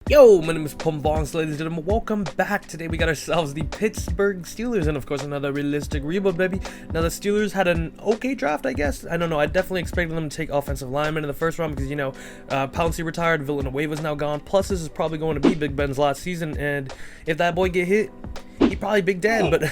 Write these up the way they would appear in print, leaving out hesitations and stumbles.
Yo, my name is Phomvongsa, ladies and gentlemen. Welcome back. Today we got ourselves the Pittsburgh Steelers and of course another realistic rebuild, baby. Now the Steelers had an okay draft, I guess. I don't know. I definitely expected them to take offensive linemen in the first round because, you know, Pouncey retired, Villanueva's now gone. Plus this is probably going to be Big Ben's last season, and if that boy get hit, he probably big dead.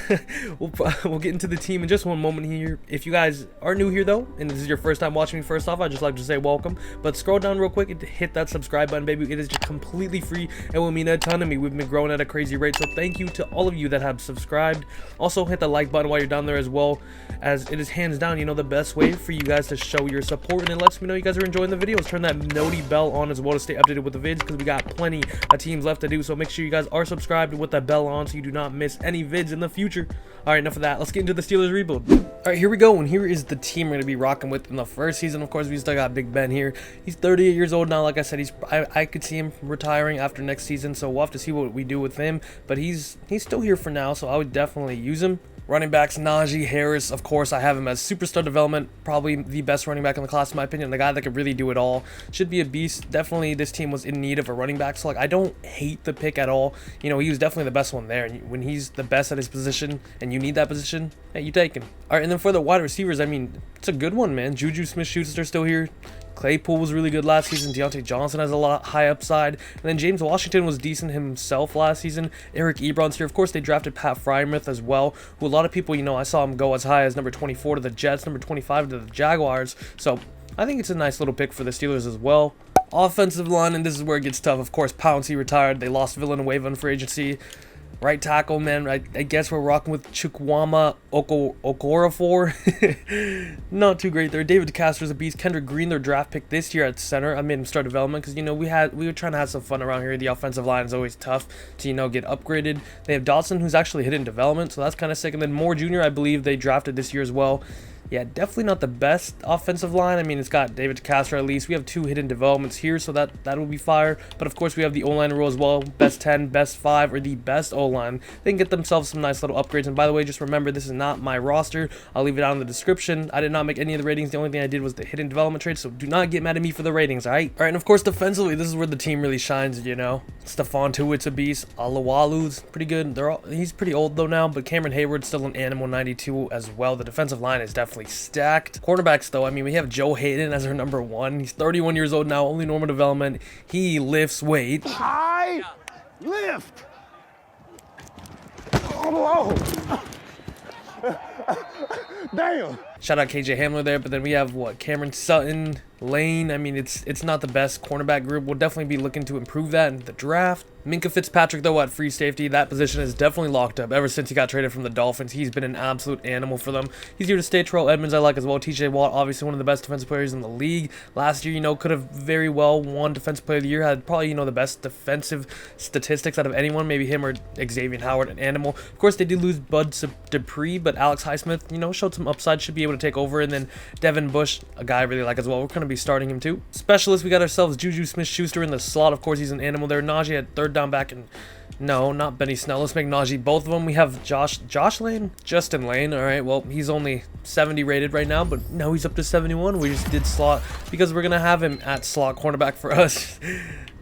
But we'll get into the team in just one moment here. If you guys are new here though, and this is your first time watching me, first off, I'd just like to say welcome. But scroll down real quick and hit that subscribe button, baby. It is just completely free and will mean a ton to me. We've been growing at a crazy rate, so thank you to all of you that have subscribed. Also hit the like button while you're down there as well, as it is hands down, you know, the best way for you guys to show your support, and it lets me know you guys are enjoying the videos. Turn that noti bell on as well to stay updated with the vids, because we got plenty of teams left to do. So make sure you guys are subscribed with that bell on so you do not miss any vids in the future. All right, enough of that. Let's get into the Steelers rebuild. All right, here we go, and here is the team we're going to be rocking with in the first season. Of course, we still got Big Ben here. He's 38 years old now. Like I said, I could see him retiring after next season, so we'll have to see what we do with him. But he's still here for now, so I would definitely use him. Running backs, Najee Harris, of course, I have him as superstar development, probably the best running back in the class in my opinion, the guy that could really do it all. Should be a beast. Definitely this team was in need of a running back, so like I don't hate the pick at all. You know, he was definitely the best one there, and when he's the best at his position and you need that position, hey, you take him. All right, and then for the wide receivers, I mean, it's a good one, man. Juju Smith-Schuster still here. Claypool was really good last season. Deontay Johnson has a lot high upside. And then James Washington was decent himself last season. Eric Ebron's here. Of course, they drafted Pat Freiermuth as well, who a lot of people, you know, I saw him go as high as number 24 to the Jets, number 25 to the Jaguars. So I think it's a nice little pick for the Steelers as well. Offensive line, and this is where it gets tough. Of course, Pouncey retired. They lost Villanueva in free agency. Right tackle, man, I guess we're rocking with Chukwuma Okorafor. Not too great there. David DeCastro's a beast. Kendrick Green, their draft pick this year at center. I made him start development because, you know, we were trying to have some fun around here. The offensive line is always tough to, you know, get upgraded. They have Dotson, who's actually hit in development, so that's kind of sick. And then Moore Jr., I believe they drafted this year as well. Yeah, definitely not the best offensive line. I mean, it's got David DeCastro at least. We have 2 hidden developments here, so that will be fire. But of course, we have the O-line rule as well. Best 10, best 5, or the best O-line. They can get themselves some nice little upgrades. And by the way, just remember, this is not my roster. I'll leave it down in the description. I did not make any of the ratings. The only thing I did was the hidden development trades, so do not get mad at me for the ratings, all right? All right, and of course, defensively, this is where the team really shines, you know. Stephon Tuitt's a beast. Alawalu's pretty good. He's pretty old, though, now, but Cameron Hayward's still an animal 92 as well. The defensive line is definitely stacked. Cornerbacks, though, I mean, we have Joe Hayden as our number 1. He's 31 years old now, only normal development. He lifts weight. I lift. Oh. Damn. Shout out KJ Hamler there, but then we have what, Cameron Sutton, Lane. I mean, it's not the best cornerback group. We'll definitely be looking to improve that in the draft. Minka Fitzpatrick, though, at free safety, that position is definitely locked up. Ever since he got traded from the Dolphins, he's been an absolute animal for them. He's here to stay. Terrell Edmonds, I like as well. TJ Watt, obviously one of the best defensive players in the league. Last year, you know, could have very well won Defensive Player of the Year. Had probably, you know, the best defensive statistics out of anyone. Maybe him or Xavier Howard, an animal. Of course, they did lose Bud Dupree, but Alex Highsmith, you know, showed some upside. Should be able to take over. And then Devin Bush, a guy I really like as well. We're going to be starting him too. Specialist, we got ourselves Juju Smith-Schuster in the slot. Of course, he's an animal there. Najee at third down back, and no, not Benny Snell. Let's make Najee both of them. We have Justin Lane. All right, well, he's only 70 rated right now, but now he's up to 71. We just did slot because we're going to have him at slot cornerback for us.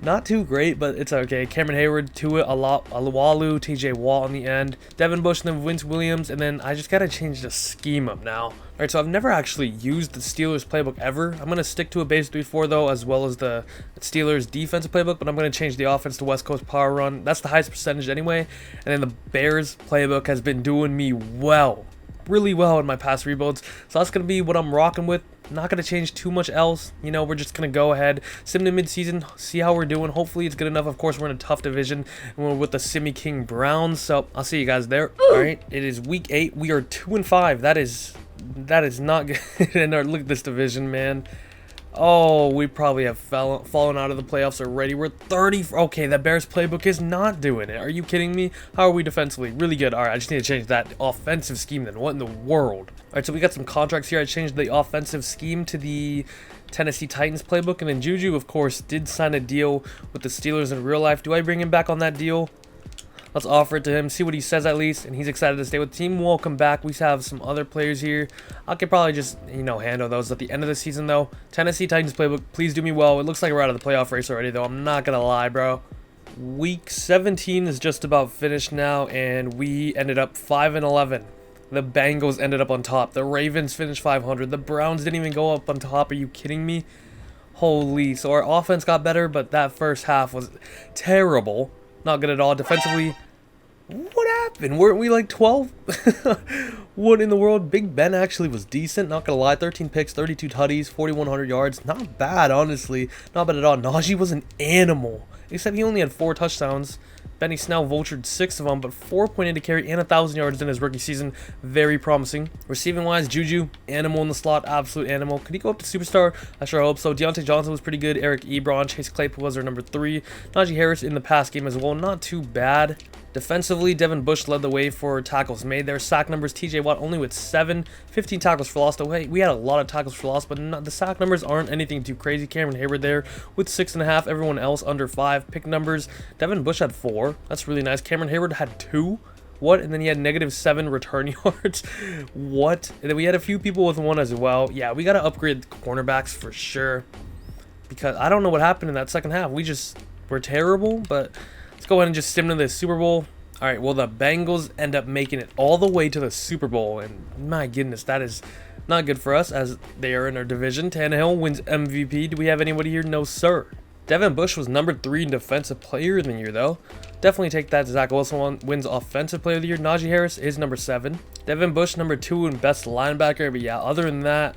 Not too great, but it's okay. Cameron Hayward, Tua Alawalu, TJ Watt on the end, Devin Bush, and then Vince Williams, and then I just got to change the scheme up now. All right, so I've never actually used the Steelers playbook ever. I'm going to stick to a base 3-4 though, as well as the Steelers defensive playbook, but I'm going to change the offense to West Coast power run. That's the highest percentage anyway. And then the Bears playbook has been doing me well, really well in my past rebuilds. So that's going to be what I'm rocking with. Not going to change too much else. You know, we're just going to go ahead, sim to mid-season, see how we're doing. Hopefully it's good enough. Of course, we're in a tough division, and we're with the Simi King Browns. So I'll see you guys there. All right, it is week 8. We are 2-5. That is not good. And look at this division, man. Oh, we probably have fallen out of the playoffs already. We're 30. Okay, the Bears playbook is not doing it. Are you kidding me? How are we defensively? Really good. All right, I just need to change that offensive scheme then. What in the world? All right, so we got some contracts here. I changed the offensive scheme to the Tennessee Titans playbook. And then Juju, of course, did sign a deal with the Steelers in real life. Do I bring him back on that deal? Let's offer it to him, see what he says at least, and he's excited to stay with the team. Welcome back. We have some other players here. I could probably just, you know, handle those at the end of the season, though. Tennessee Titans playbook, please do me well. It looks like we're out of the playoff race already, though. I'm not going to lie, bro. Week 17 is just about finished now, and we ended up 5-11. The Bengals ended up on top. The Ravens finished 500. The Browns didn't even go up on top. Are you kidding me? Holy. So our offense got better, but that first half was terrible. Not good at all. Defensively, what happened? Weren't we like 12? What in the world? Big Ben actually was decent, not gonna lie. 13 picks, 32 tutties, 4,100 yards. Not bad, honestly. Not bad at all. Najee was an animal. Except he only had 4 touchdowns. Benny Snell vultured 6 of them, but 4.8 to carry and 1,000 yards in his rookie season. Very promising. Receiving wise, Juju, animal in the slot, absolute animal. Could he go up to superstar? I sure hope so. Deontay Johnson was pretty good. Eric Ebron, Chase Claypool was our number 3. Najee Harris in the pass game as well, not too bad. Defensively, Devin Bush led the way for tackles made. Their sack numbers, TJ Watt only with 7, 15 tackles for loss. Hey, we had a lot of tackles for loss, but the sack numbers aren't anything too crazy. Cameron Hayward there with 6.5. Everyone else under 5. Pick numbers, Devin Bush had 4. That's really nice. Cameron Hayward had 2. What? And then he had -7 return yards. What? And then we had a few people with 1 as well. Yeah, we got to upgrade the cornerbacks for sure, because I don't know what happened in that second half. We just were terrible, but let's go ahead and just sim to the Super Bowl. All right, well, the Bengals end up making it all the way to the Super Bowl, and my goodness, that is not good for us as they are in our division. Tannehill wins MVP. Do we have anybody here? No, sir. Devin Bush was number 3 in Defensive Player of the Year, though. Definitely take that. Zach Wilson wins Offensive Player of the Year. Najee Harris is number 7. Devin Bush, number 2 in Best Linebacker. But yeah, other than that,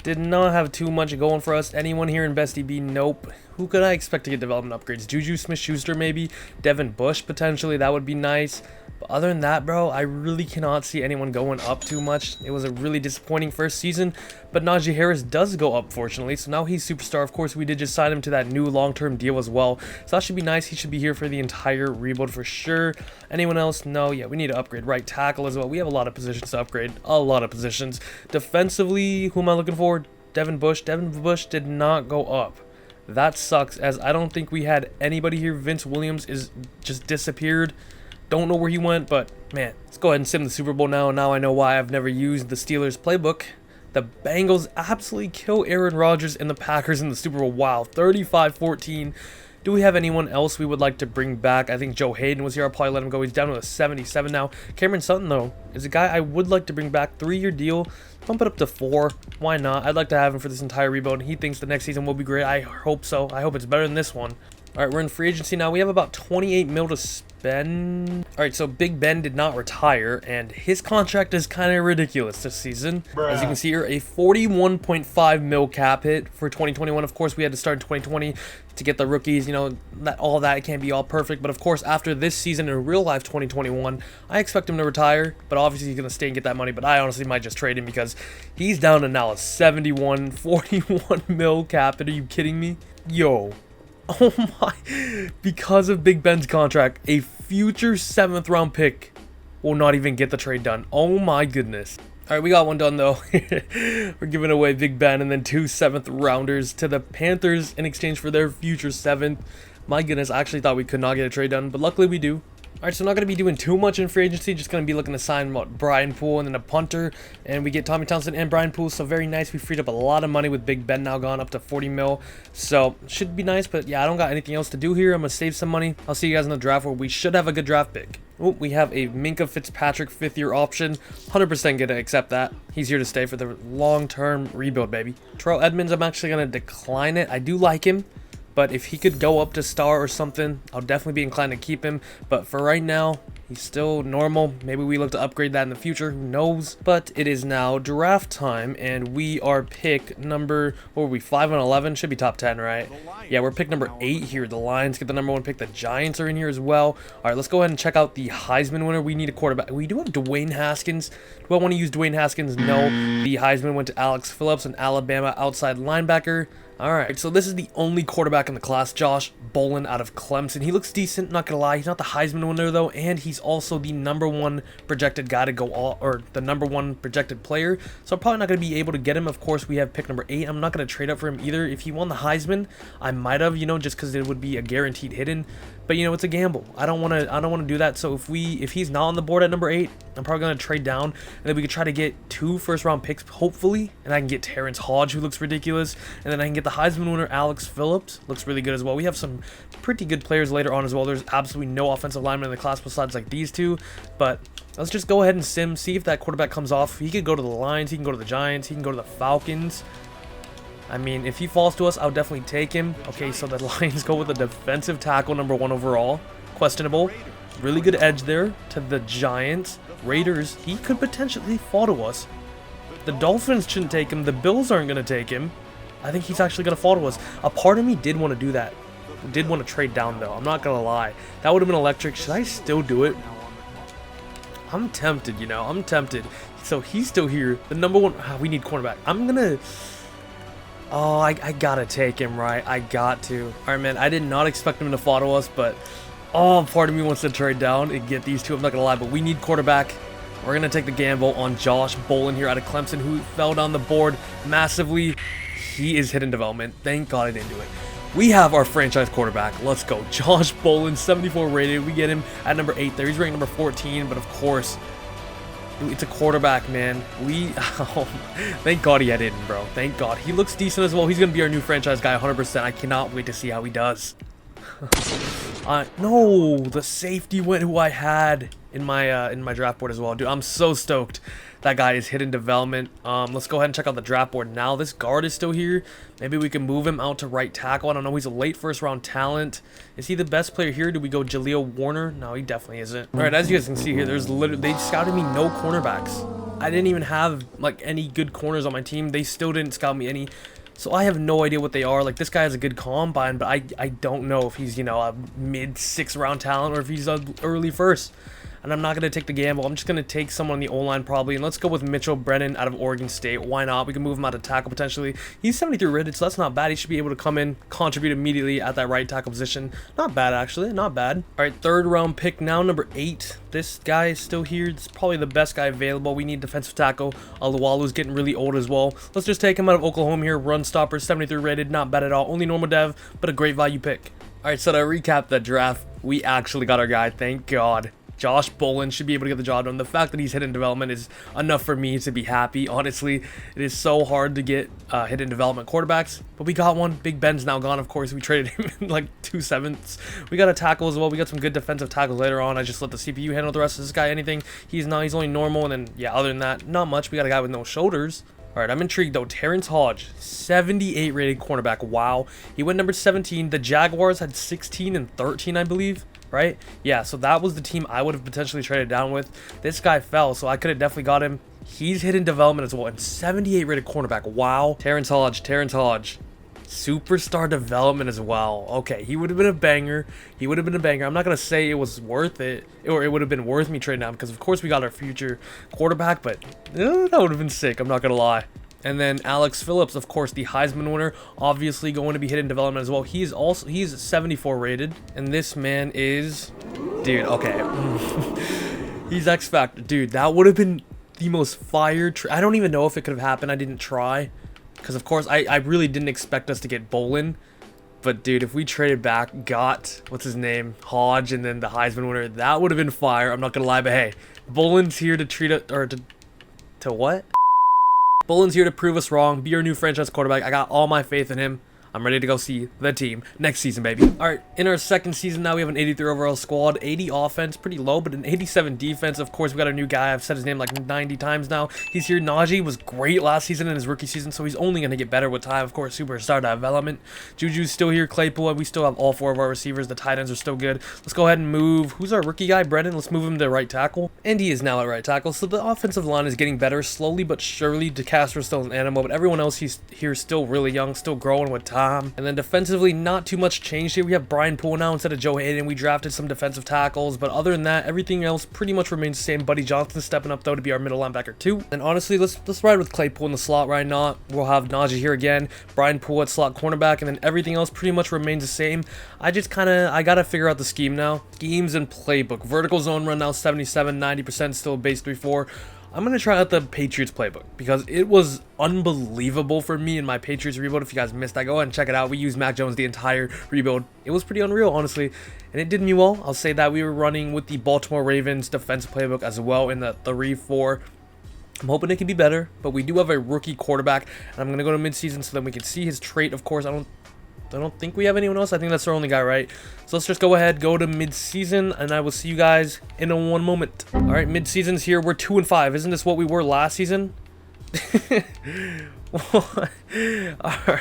did not have too much going for us. Anyone here in Best DB? Nope. Who could I expect to get development upgrades? Juju Smith-Schuster maybe? Devin Bush potentially. That would be nice. But other than that, bro, I really cannot see anyone going up too much. It was a really disappointing first season. But Najee Harris does go up, fortunately. So now he's superstar. Of course, we did just sign him to that new long-term deal as well. So that should be nice. He should be here for the entire rebuild for sure. Anyone else? No. Yeah, we need to upgrade right tackle as well. We have a lot of positions to upgrade. A lot of positions. Defensively, who am I looking for? Devin Bush. Devin Bush did not go up. That sucks, as I don't think we had anybody here. Vince Williams is just disappeared. Don't know where he went, but man, let's go ahead and sim the Super Bowl now. Now I know why I've never used the Steelers playbook. The Bengals absolutely kill Aaron Rodgers and the Packers in the Super Bowl. Wow, 35-14. Do we have anyone else we would like to bring back? I think Joe Hayden was here. I'll probably let him go. He's down to a 77 now. Cameron Sutton, though, is a guy I would like to bring back. 3-year deal. Bump it up to 4. Why not? I'd like to have him for this entire rebuild. He thinks the next season will be great. I hope so. I hope it's better than this one. All right, we're in free agency now. We have about 28 mil to spend. All right, so Big Ben did not retire, and his contract is kind of ridiculous this season. As you can see here, a 41.5 mil cap hit for 2021. Of course, we had to start in 2020 to get the rookies. You know, all that can't be all perfect. But of course, after this season in real life 2021, I expect him to retire. But obviously, he's going to stay and get that money. But I honestly might just trade him because he's down to now a 41 mil cap hit. Are you kidding me? Yo. Oh my, because of Big Ben's contract, a future 7th round pick will not even get the trade done. Oh my goodness. All right, we got one done though. We're giving away Big Ben and then 2 7th rounders to the Panthers in exchange for their future 7th. My goodness, I actually thought we could not get a trade done, but luckily we do. All right, so I'm not going to be doing too much in free agency. Just going to be looking to sign Brian Poole and then a punter. And we get Tommy Townsend and Brian Poole. So very nice. We freed up a lot of money with Big Ben now gone up to 40 mil. So should be nice. But yeah, I don't got anything else to do here. I'm going to save some money. I'll see you guys in the draft where we should have a good draft pick. Oh, we have a Minka Fitzpatrick 5th-year option. 100% going to accept that. He's here to stay for the long-term rebuild, baby. Terrell Edmonds, I'm actually going to decline it. I do like him. But if he could go up to star or something, I'll definitely be inclined to keep him. But for right now, he's still normal. Maybe we look to upgrade that in the future. Who knows? But it is now draft time, and we are pick number, what were we, 5 and 11? Should be top 10, right? Yeah, we're pick number 8 here. The Lions get the number 1 pick. The Giants are in here as well. All right, let's go ahead and check out the Heisman winner. We need a quarterback. We do have Dwayne Haskins. Do I want to use Dwayne Haskins? No. The Heisman went to Alex Phillips, an Alabama outside linebacker. Alright, so this is the only quarterback in the class, Josh Bolin out of Clemson. He looks decent, not gonna lie. He's not the Heisman winner though, and he's also the number 1 projected guy to go all, or the number 1 projected player. So I'm probably not gonna be able to get him. Of course, we have pick number 8. I'm not gonna trade up for him either. If he won the Heisman, I might have, you know, just because it would be a guaranteed hidden. But you know, it's a gamble. I don't want to do that. So if he's not on the board at number 8, I'm probably gonna trade down, and then we could try to get 2 first-round picks, hopefully, and I can get Terrence Hodge, who looks ridiculous, and then I can get the Heisman winner Alex Phillips, looks really good as well. We have some pretty good players later on as well. There's absolutely no offensive linemen in the class besides like these two, but let's just go ahead and see if that quarterback comes off. He could go to the Lions, he can go to the Giants, he can go to the Falcons. I mean, if he falls to us, I'll definitely take him. Okay, so the Lions go with a defensive tackle, number 1 overall. Questionable. Really good edge there to the Giants. Raiders, he could potentially fall to us. The Dolphins shouldn't take him. The Bills aren't going to take him. I think he's actually going to fall to us. A part of me did want to do that. Did want to trade down, though. I'm not going to lie. That would have been electric. Should I still do it? I'm tempted, you know. I'm tempted. So he's still here. The number 1... we need cornerback. I'm going to... Oh, I gotta take him, right? I got to. Alright, man, I did not expect him to fall to us, but... Oh, part of me wants to trade down and get these two. I'm not gonna lie, but we need quarterback. We're gonna take the gamble on Josh Bolin here out of Clemson, who fell down the board massively. He is hidden development. Thank God I didn't do it. We have our franchise quarterback. Let's go. Josh Bolin, 74 rated. We get him at number 8 there. He's ranked number 14, but of course... It's a quarterback, man. Thank God he had hidden, bro. Thank God. He looks decent as well. He's going to be our new franchise guy 100%. I cannot wait to see how he does. No, the safety went who I had in my draft board as well. Dude, I'm so stoked. That guy is hidden development. Let's go ahead and check out the draft board now. This guard is still here. Maybe we can move him out to right tackle. I don't know. He's a late first round talent. Is he the best player here? Do we go Jaleel Warner? No, he definitely isn't. All right, as you guys can see here, there's literally, they scouted me no cornerbacks. I didn't even have like any good corners on my team. They still didn't scout me any. So I have no idea what they are. Like, this guy has a good combine, but I don't know if he's, you know, a mid 6th round talent or if he's an early first. And I'm not going to take the gamble. I'm just going to take someone on the O-line probably. And let's go with Mitchell Brennan out of Oregon State. Why not? We can move him out to tackle potentially. He's 73 rated, so that's not bad. He should be able to come in, contribute immediately at that right tackle position. Not bad, actually. Not bad. All right, 3rd round pick now, number 8. This guy is still here. It's probably the best guy available. We need defensive tackle. Alualu's getting really old as well. Let's just take him out of Oklahoma here. Run stopper, 73 rated. Not bad at all. Only normal dev, but a great value pick. All right, so to recap that draft, we actually got our guy. Thank God. Josh Bolin should be able to get the job done. The fact that he's hidden development is enough for me to be happy. Honestly, it is so hard to get hidden development quarterbacks, but we got one. Big Ben's now gone, of course. We traded him in like 2/7. We got a tackle as well. We got some good defensive tackles later on. I just let the CPU handle the rest of this guy. Anything. He's only normal, and then, yeah, other than that, not much. We got a guy with no shoulders. All right, I'm intrigued, though. Terrence Hodge, 78 rated cornerback. Wow. He went number 17. The Jaguars had 16 and 13, I believe. Right? Yeah, so that was the team I would have potentially traded down with. This guy fell, so I could have definitely got him. He's hidden development as well, and 78 rated cornerback. Wow. Terrence Hodge. Superstar development as well. Okay, he would have been a banger. He would have been a banger. I'm not going to say it was worth it, or it would have been worth me trading down, because of course we got our future quarterback, but that would have been sick. I'm not going to lie. And then Alex Phillips, of course, the Heisman winner, obviously going to be hidden development as well. He's 74 rated, and this man is, dude, okay. He's X Factor. Dude, that would have been the most fire. I don't even know if it could have happened. I didn't try, because of course I really didn't expect us to get Bolin. But dude, if we traded back, got what's his name, Hodge, and then the Heisman winner, that would have been fire. I'm not gonna lie, but hey, Bolin's here to treat it, or to what? Bolin's here to prove us wrong, be our new franchise quarterback. I got all my faith in him. I'm ready to go see the team next season, baby. All right, in our second season now, we have an 83 overall squad, 80 offense, pretty low, but an 87 defense. Of course, we got a new guy. I've said his name like 90 times now. He's here. Najee was great last season in his rookie season, so he's only going to get better with time. Of course, superstar development. Juju's still here. Claypool, we still have all 4 of our receivers. The tight ends are still good. Let's go ahead and move. Who's our rookie guy? Brennan. Let's move him to right tackle. And he is now at right tackle, so the offensive line is getting better slowly but surely. DeCastro's still an animal, but everyone else he's here still really young, still growing with time. And then defensively, not too much changed here. We have Brian Poole now instead of Joe Hayden. We drafted some defensive tackles, but other than that, everything else pretty much remains the same. Buddy Johnson stepping up though to be our middle linebacker too. And honestly, let's ride with Claypool in the slot right now. We'll have Najee here again, Brian Poole at slot cornerback, and then everything else pretty much remains the same. I gotta figure out the scheme now. Schemes and playbook. Vertical zone run now 77, 90% still base 3-4. I'm going to try out the Patriots playbook because it was unbelievable for me in my Patriots rebuild. If you guys missed that, go ahead and check it out. We used Mac Jones the entire rebuild. It was pretty unreal, honestly, and it did me well. I'll say that we were running with the Baltimore Ravens defensive playbook as well in the 3-4. I'm hoping it can be better, but we do have a rookie quarterback, and I'm going to go to midseason so then we can see his trait. Of course, I don't think we have anyone else. I think that's our only guy, right? So let's just go ahead, go to mid-season, and I will see you guys in one moment. All right, mid-season's here. We're 2-5. Isn't this what we were last season? All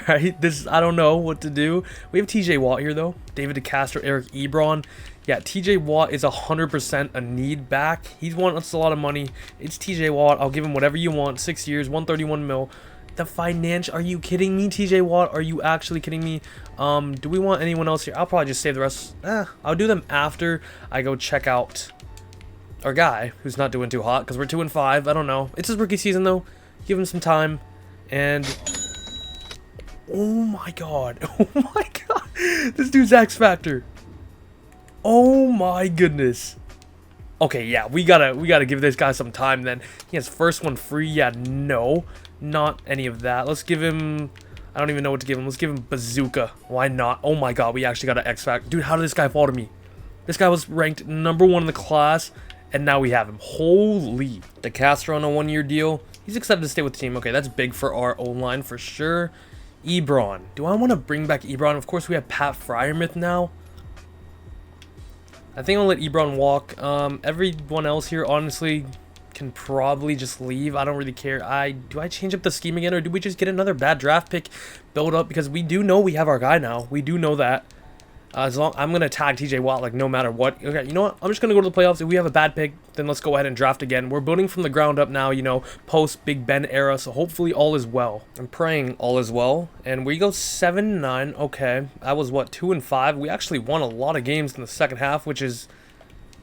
right, I don't know what to do. We have TJ Watt here, though. David DeCastro, Eric Ebron. Yeah, TJ Watt is 100% a need back. He wants a lot of money. It's TJ Watt. I'll give him whatever you want. 6 years, 131 mil. The financial, are you kidding me, TJ Watt? Are you actually kidding me? Do we want anyone else here? I'll probably just save the rest. I'll do them after I go check out our guy who's not doing too hot because we're 2-5. I don't know. It's his rookie season though. Give him some time. And oh my god, oh my god, this dude's X Factor. Oh my goodness. Okay, yeah, we gotta give this guy some time then. He has first one free. Yeah, no. Not any of that. Let's give him, I don't even know what to give him. Let's give him Bazooka. Why not? Oh my god, we actually got an X Factor. Dude, how did this guy fall to me? This guy was ranked #1 in the class, and now we have him. Holy. DeCastro on a 1-year deal. He's excited to stay with the team. Okay, that's big for our O-line for sure. Ebron. Do I want to bring back Ebron? Of course, we have Pat Freiermuth now. I think I'll let Ebron walk. Everyone else here, honestly, can probably just leave. I don't really care. Do I change up the scheme again, or do we just get another bad draft pick build up? Because we do know we have our guy now. We do know that. I'm gonna tag TJ Watt like no matter what. Okay, you know what? I'm just gonna go to the playoffs. If we have a bad pick, then let's go ahead and draft again. We're building from the ground up now, you know, post Big Ben era. So hopefully all is well. I'm praying all is well. And we go 7-9. Okay, that was what, 2-5. We actually won a lot of games in the second half, which is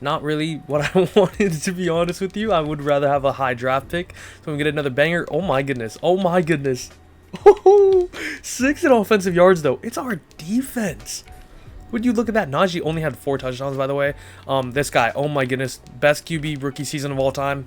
not really what I wanted, to be honest with you. I would rather have a high draft pick so we can get another banger. Oh my goodness. Oh my goodness. 6 in offensive yards though. It's our defense. Would you look at that? Najee only had 4 touchdowns, by the way. This guy, oh my goodness, best QB rookie season of all time.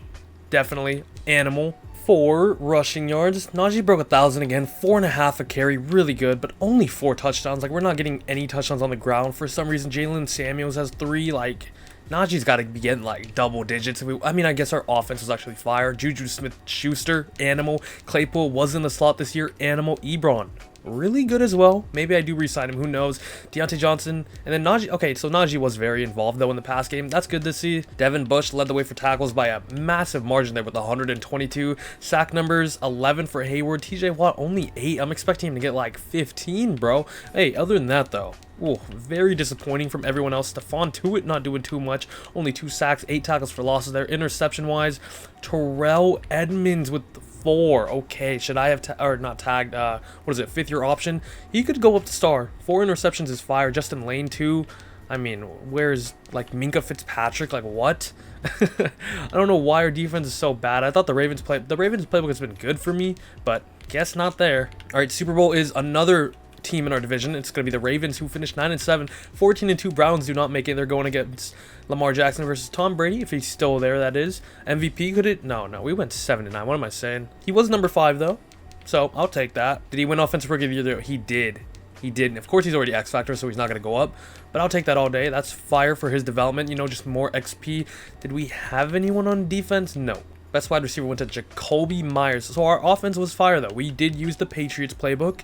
Definitely. Animal. 4 rushing yards. Najee broke 1,000 again. 4.5 a carry. Really good, but only 4 touchdowns. Like, we're not getting any touchdowns on the ground. For some reason, Jalen Samuels has 3. Like, Najee's got to be getting, like, double digits. I mean, I guess our offense was actually fire. Juju Smith-Schuster, animal. Claypool was in the slot this year. Animal. Ebron. Really good as well. Maybe I do re-sign him. Who knows? Deontay Johnson. And then Najee. Okay, so Najee was very involved, though, in the pass game. That's good to see. Devin Bush led the way for tackles by a massive margin there with 122. Sack numbers, 11 for Hayward. TJ Watt, only 8. I'm expecting him to get, like, 15, bro. Hey, other than that, though, ooh, very disappointing from everyone else. Stephon Tuitt not doing too much. Only 2 sacks, 8 tackles for losses there. Interception-wise, Terrell Edmonds with 4. Okay, should I have not tagged, what is it, 5th-year option? He could go up to star. 4 interceptions is fire. Justin Lane, 2. I mean, where's, like, Minkah Fitzpatrick? Like, what? I don't know why our defense is so bad. I thought the Ravens playbook has been good for me, but guess not there. All right, Super Bowl is another team in our division. It's going to be the Ravens, who finished 9-7. 14-2 Browns do not make it. They're going against Lamar Jackson versus Tom Brady, if he's still there, that is. MVP, could it? No, we went 7-9. What am I saying? He was number 5, though, so I'll take that. Did he win Offensive Rookie of the Year? He did. He did. And of course, he's already X Factor, so he's not going to go up, but I'll take that all day. That's fire for his development, you know, just more XP. Did we have anyone on defense? No. Best wide receiver went to Jacoby Myers. So our offense was fire, though. We did use the Patriots playbook,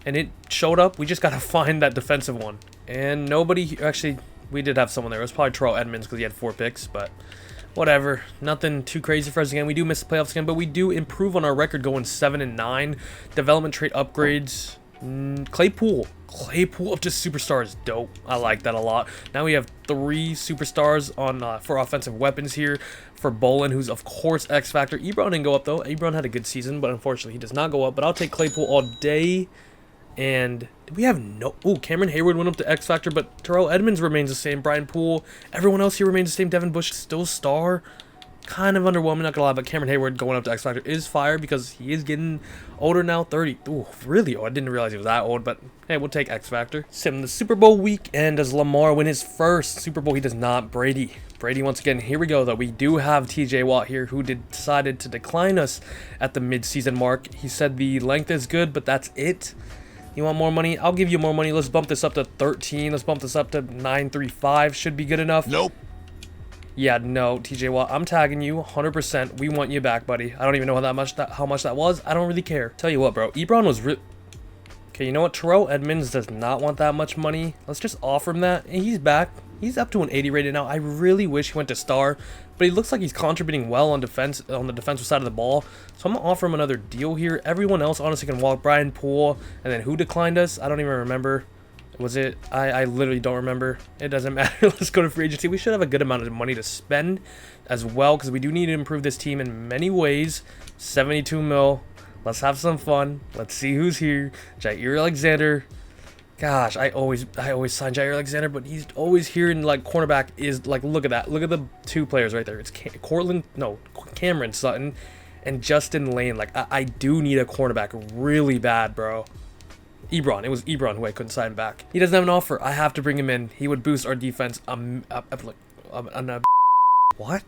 and it showed up. We just got to find that defensive one. And nobody, actually, we did have someone there. It was probably Terrell Edmonds because he had 4 picks, but whatever. Nothing too crazy for us again. We do miss the playoffs again, but we do improve on our record going 7-9. Development trait upgrades. Claypool up to superstars. Dope. I like that a lot. Now we have 3 superstars on for offensive weapons here. For Bolin, who's of course X Factor. Ebron didn't go up though. Ebron had a good season, but unfortunately he does not go up. But I'll take Claypool all day. And we have no... Ooh, Cameron Hayward went up to X Factor, but Terrell Edmonds remains the same. Brian Poole. Everyone else here remains the same. Devin Bush still star. Kind of underwhelming, not gonna lie, but Cameron Hayward going up to X Factor is fire because he is getting older now, 30. Ooh, really old. I didn't realize he was that old, but hey, we'll take X Factor. Sim, the Super Bowl week, and does Lamar win his first Super Bowl? He does not. Brady Brady once again. Here we go, though. We do have TJ Watt here, who decided to decline us at the mid-season mark. He said the length is good, but that's it. You want more money? I'll give you more money. Let's bump this up to 13. Let's bump this up to 935. Should be good enough. Nope. Yeah, no, TJ Watt, I'm tagging you 100%. We want you back, buddy. I don't even know how much that was. I don't really care. Tell you what, bro. Ebron was okay, you know what? Terrell Edmonds does not want that much money. Let's just offer him that. And he's back. He's up to an 80 rated now. I really wish he went to star, but he looks like he's contributing well on the defensive side of the ball. So I'm gonna offer him another deal here. Everyone else honestly can walk. Brian Poole, and then who declined us? I don't even remember. Was it? I literally don't remember. It doesn't matter. Let's go to free agency. We should have a good amount of money to spend as well, because we do need to improve this team in many ways. 72 mil. Let's have some fun. Let's see who's here. Jair Alexander. Gosh, I always sign Jair Alexander, but he's always here in like cornerback is like, look at that. Look at the two players right there. It's Cameron Sutton and Justin Lane. Like I do need a cornerback really bad, bro. Ebron. It was Ebron who I couldn't sign back. He doesn't have an offer. I have to bring him in. He would boost our defense. What?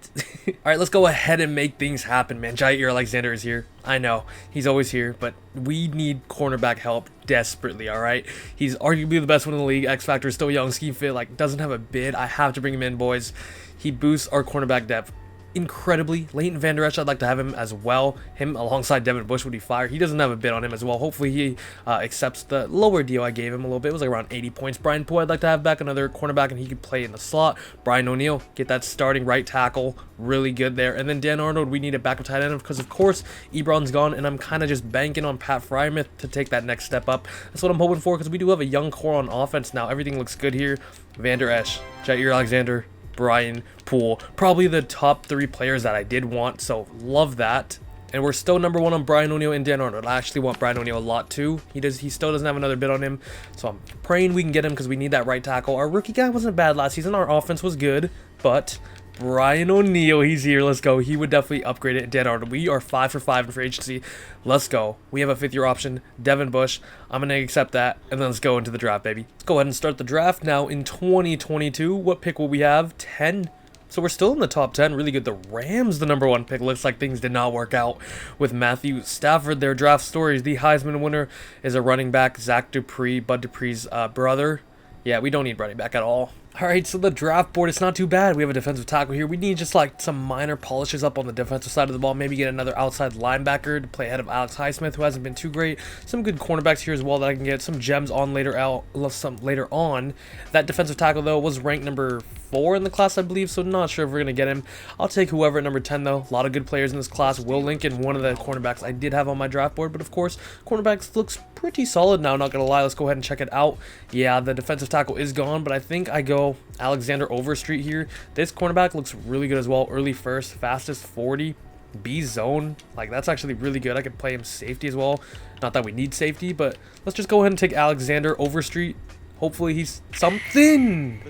All right, let's go ahead and make things happen, man. Jair Alexander is here. I know he's always here, but we need cornerback help desperately. All right, he's arguably the best one in the league. X Factor is still young, scheme fit, like doesn't have a bid. I have to bring him in, boys. He boosts our cornerback depth incredibly. Leighton Vander Esch, I'd like to have him as well. Him alongside Devin Bush would be fire. He doesn't have a bid on him as well. Hopefully he accepts the lower deal I gave him a little bit. It was like around 80 points. Brian Poole, I'd like to have back, another cornerback, and he could play in the slot. Brian O'Neill, get that starting right tackle, really good there. And then Dan Arnold, we need a backup tight end because of course Ebron's gone, and I'm kind of just banking on Pat Freiermuth to take that next step up. That's what I'm hoping for, because we do have a young core on offense now. Everything looks good here. Vander Esch, Jair Alexander, Brian Poole, probably the top 3 players that I did want, so love that. And we're still number 1 on Brian O'Neill and Dan Arnold. I actually want Brian O'Neill a lot too. He still doesn't have another bid on him, so I'm praying we can get him because we need that right tackle. Our rookie guy wasn't bad last season. Our offense was good, but Brian O'Neill, he's here. Let's go. He would definitely upgrade it. Dan Arnold, we are 5 for 5 in free agency. Let's go. We have a 5th-year option. Devin Bush, I'm going to accept that, and then let's go into the draft, baby. Let's go ahead and start the draft now in 2022. What pick will we have? 10. So we're still in the top 10. Really good. The Rams, the number 1 pick. Looks like things did not work out with Matthew Stafford. Their draft stories. The Heisman winner is a running back, Zach Dupree, Bud Dupree's brother. Yeah, we don't need running back at all. All right, so the draft board, it's not too bad. We have a defensive tackle here. We need just like some minor polishes up on the defensive side of the ball. Maybe get another outside linebacker to play ahead of Alex Highsmith, who hasn't been too great. Some good cornerbacks here as well that I can get some gems on later on. That defensive tackle, though, was ranked number 4 in the class, I believe, so not sure if we're going to get him. I'll take whoever at number 10, though. A lot of good players in this class. Will Lincoln, one of the cornerbacks I did have on my draft board, but of course, cornerbacks looks pretty solid now, not going to lie. Let's go ahead and check it out. Yeah, the defensive tackle is gone, but I think I go Alexander Overstreet here. This cornerback looks really good as well. Early first, fastest 40, B zone. Like, that's actually really good. I could play him safety as well. Not that we need safety, but let's just go ahead and take Alexander Overstreet. Hopefully he's something.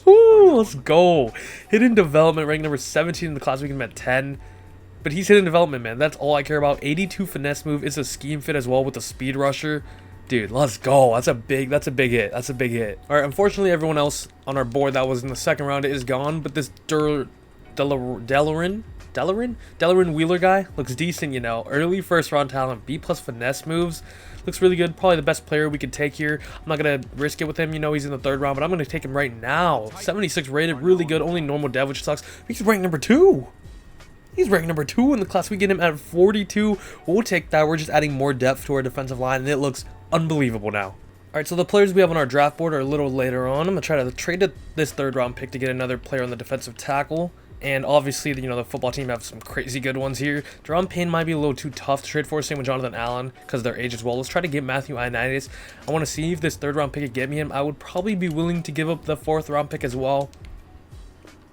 Let's go. Hidden development, rank number 17 in the class. We can at 10. But he's hidden development, man. That's all I care about. 82 finesse move. It's a scheme fit as well with the speed rusher. Dude, let's go. That's a big hit. That's a big hit. All right, unfortunately, everyone else on our board that was in the second round is gone, but this Delarin Wheeler guy looks decent, you know. Early first round talent, B+ finesse moves. Looks really good. Probably the best player we could take here. I'm not going to risk it with him. You know, he's in the 3rd round, but I'm going to take him right now. 76 rated, really good. Only normal dev, which sucks. He's ranked number 2. He's ranked number 2 in the class. We get him at 42. We'll take that. We're just adding more depth to our defensive line, and it looks unbelievable now. All right, so the players we have on our draft board are a little later on. I'm going to try to trade this 3rd round pick to get another player on the defensive tackle. And obviously, you know, the football team have some crazy good ones here. Jerome Payne might be a little too tough to trade for. Same with Jonathan Allen because of their age as well. Let's try to get Matthew Ioannidis. I want to see if this 3rd round pick could get me him. I would probably be willing to give up the 4th round pick as well.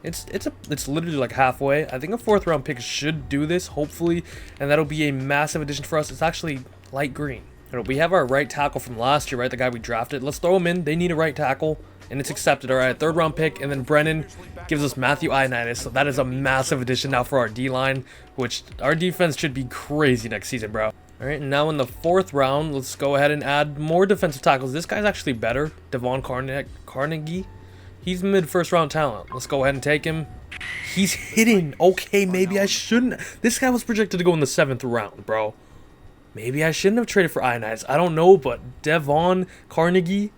It's literally like halfway. I think a 4th round pick should do this, hopefully, and that'll be a massive addition for us. It's actually light green. We have our right tackle from last year, right? The guy we drafted. Let's throw him in. They need a right tackle, and it's accepted. All right, 3rd round pick, and then Brennan gives us Matthew Ioannidis. So that is a massive addition now for our D-line, which our defense should be crazy next season, bro. All right, and now in the 4th round, let's go ahead and add more defensive tackles. This guy's actually better. Devon Carnegie. He's mid-1st round talent. Let's go ahead and take him. He's hidden. Okay, maybe I shouldn't. This guy was projected to go in the 7th round, bro. Maybe I shouldn't have traded for Ionize. I don't know, but Devon Carnegie,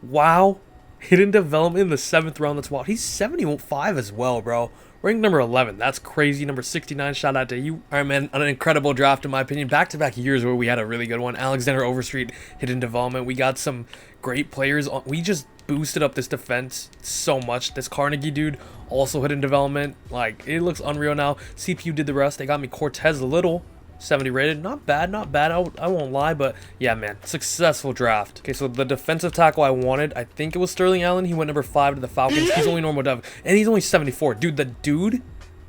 wow. Hidden development in the 7th round. That's wild. He's 75 as well, bro. Ranked number 11. That's crazy. Number 69. Shout out to you. All right, man. An incredible draft, in my opinion. Back-to-back years where we had a really good one. Alexander Overstreet, hidden development. We got some great players. We just boosted up this defense so much. This Carnegie dude, also hidden development. Like, it looks unreal now. CPU did the rest. They got me Cortez Little. 70 rated. Not bad, not bad. I won't lie, but yeah, man. Successful draft. Okay, so the defensive tackle I wanted, I think it was Sterling Allen. He went number 5 to the Falcons. He's only normal dev, and he's only 74. Dude, the dude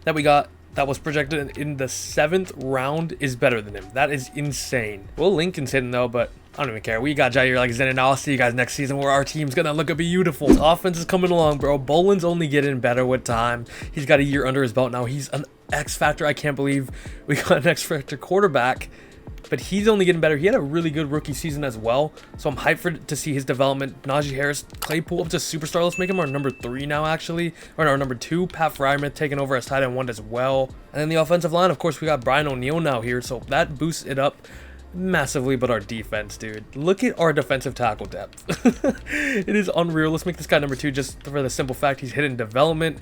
that we got that was projected in the 7th round is better than him. That is insane. Well, Lincoln's hidden though, but I don't even care. We got Jair Alexander, and I'll see you guys next season where our team's gonna look beautiful. His offense is coming along, bro. Bolin's only getting better with time. He's got a year under his belt now. He's an X Factor. I can't believe we got an X Factor quarterback, but he's only getting better. He had a really good rookie season as well, so I'm hyped to see his development. Najee Harris, Claypool up to superstar. Let's make him our number 3 now, actually, or our number 2. Pat Fryermuth taking over as tight end 1 as well. And then the offensive line, of course, we got Brian O'Neill now here, so that boosts it up massively. But our defense, dude, look at our defensive tackle depth. It is unreal. Let's make this guy number 2 just for the simple fact he's hidden development.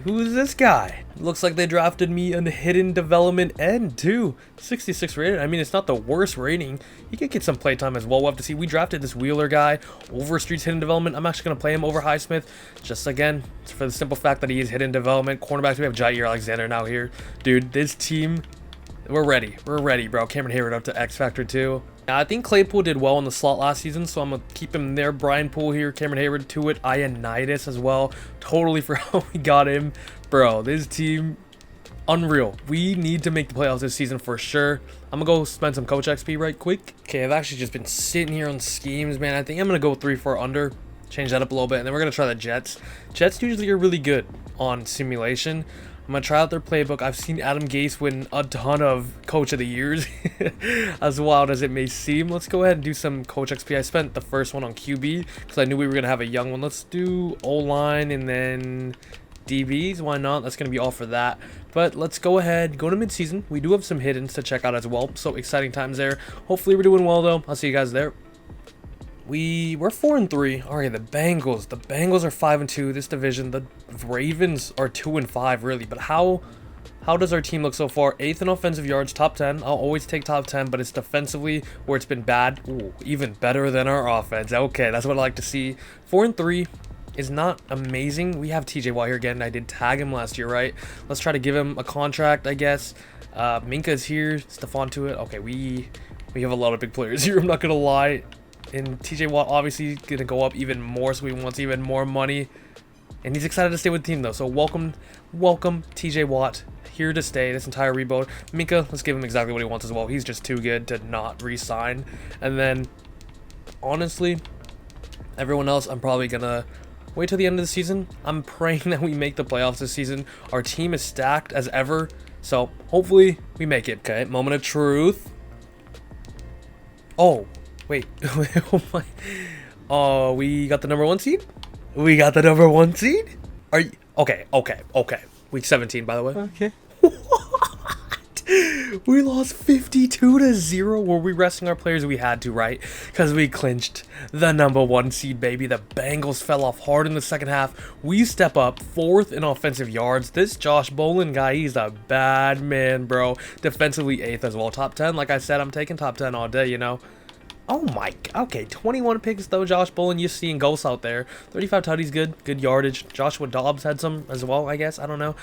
Who is this guy? Looks like they drafted me a hidden development end too. 66 rated. I mean, it's not the worst rating. He could get some playtime as well. We'll have to see. We drafted this Wheeler guy over Street's hidden development. I'm actually going to play him over Highsmith. Just again, for the simple fact that he is hidden development. Cornerbacks, we have Jair Alexander now here. Dude, this team, we're ready. We're ready, bro. Cameron Hayward up to X Factor 2. Now, I think Claypool did well in the slot last season, so I'm going to keep him there. Brian Poole here, Cameron Hayward to it, Ionitis as well. Totally forgot how we got him. Bro, this team, unreal. We need to make the playoffs this season for sure. I'm going to go spend some coach XP right quick. Okay, I've actually just been sitting here on schemes, man. I think I'm going to go 3-4 under, change that up a little bit, and then we're going to try the Jets. Jets usually are really good on simulation. I'm going to try out their playbook. I've seen Adam Gase win a ton of Coach of the Years, as wild as it may seem. Let's go ahead and do some Coach XP. I spent the first one on QB because I knew we were going to have a young one. Let's do O-line and then DBs. Why not? That's going to be all for that. But let's go ahead, go to midseason. We do have some hiddens to check out as well, so exciting times there. Hopefully we're doing well, though. I'll see you guys there. We're 4-3. All right, the Bengals. The Bengals are 5-2. This division. The Ravens are 2-5, really. But how does our team look so far? 8th in offensive yards, top 10. I'll always take top 10, but it's defensively where it's been bad. Ooh, even better than our offense. Okay, that's what I like to see. 4-3 is not amazing. We have TJ Watt here again. I did tag him last year, right? Let's try to give him a contract, I guess. Minka's here. Stephon to it. Okay, we have a lot of big players here. I'm not gonna lie. And TJ Watt obviously gonna go up even more, so he wants even more money. And he's excited to stay with the team though. So welcome TJ Watt, here to stay this entire rebuild. Minka, let's give him exactly what he wants as well. He's just too good to not re-sign. And then honestly, everyone else I'm probably gonna wait till the end of the season. I'm praying that we make the playoffs this season. Our team is stacked as ever, so hopefully we make it. Okay, moment of truth. Oh wait. Oh my. Oh, we got the number 1 seed? We got the number 1 seed? Are you okay. Week 17, by the way. Okay. What? We lost 52-0. Were we resting our players? We had to, right? Because we clinched the number 1 seed, baby. The Bengals fell off hard in the second half. We step up 4th in offensive yards. This Josh Bolin guy, he's a bad man, bro. Defensively 8th as well. Top 10, like I said, I'm taking top 10 all day, you know. Oh my, okay, 21 picks though, Josh Bolin. You're seeing ghosts out there. 35 tutties, good yardage. Joshua Dobbs had some as well, I guess. I don't know.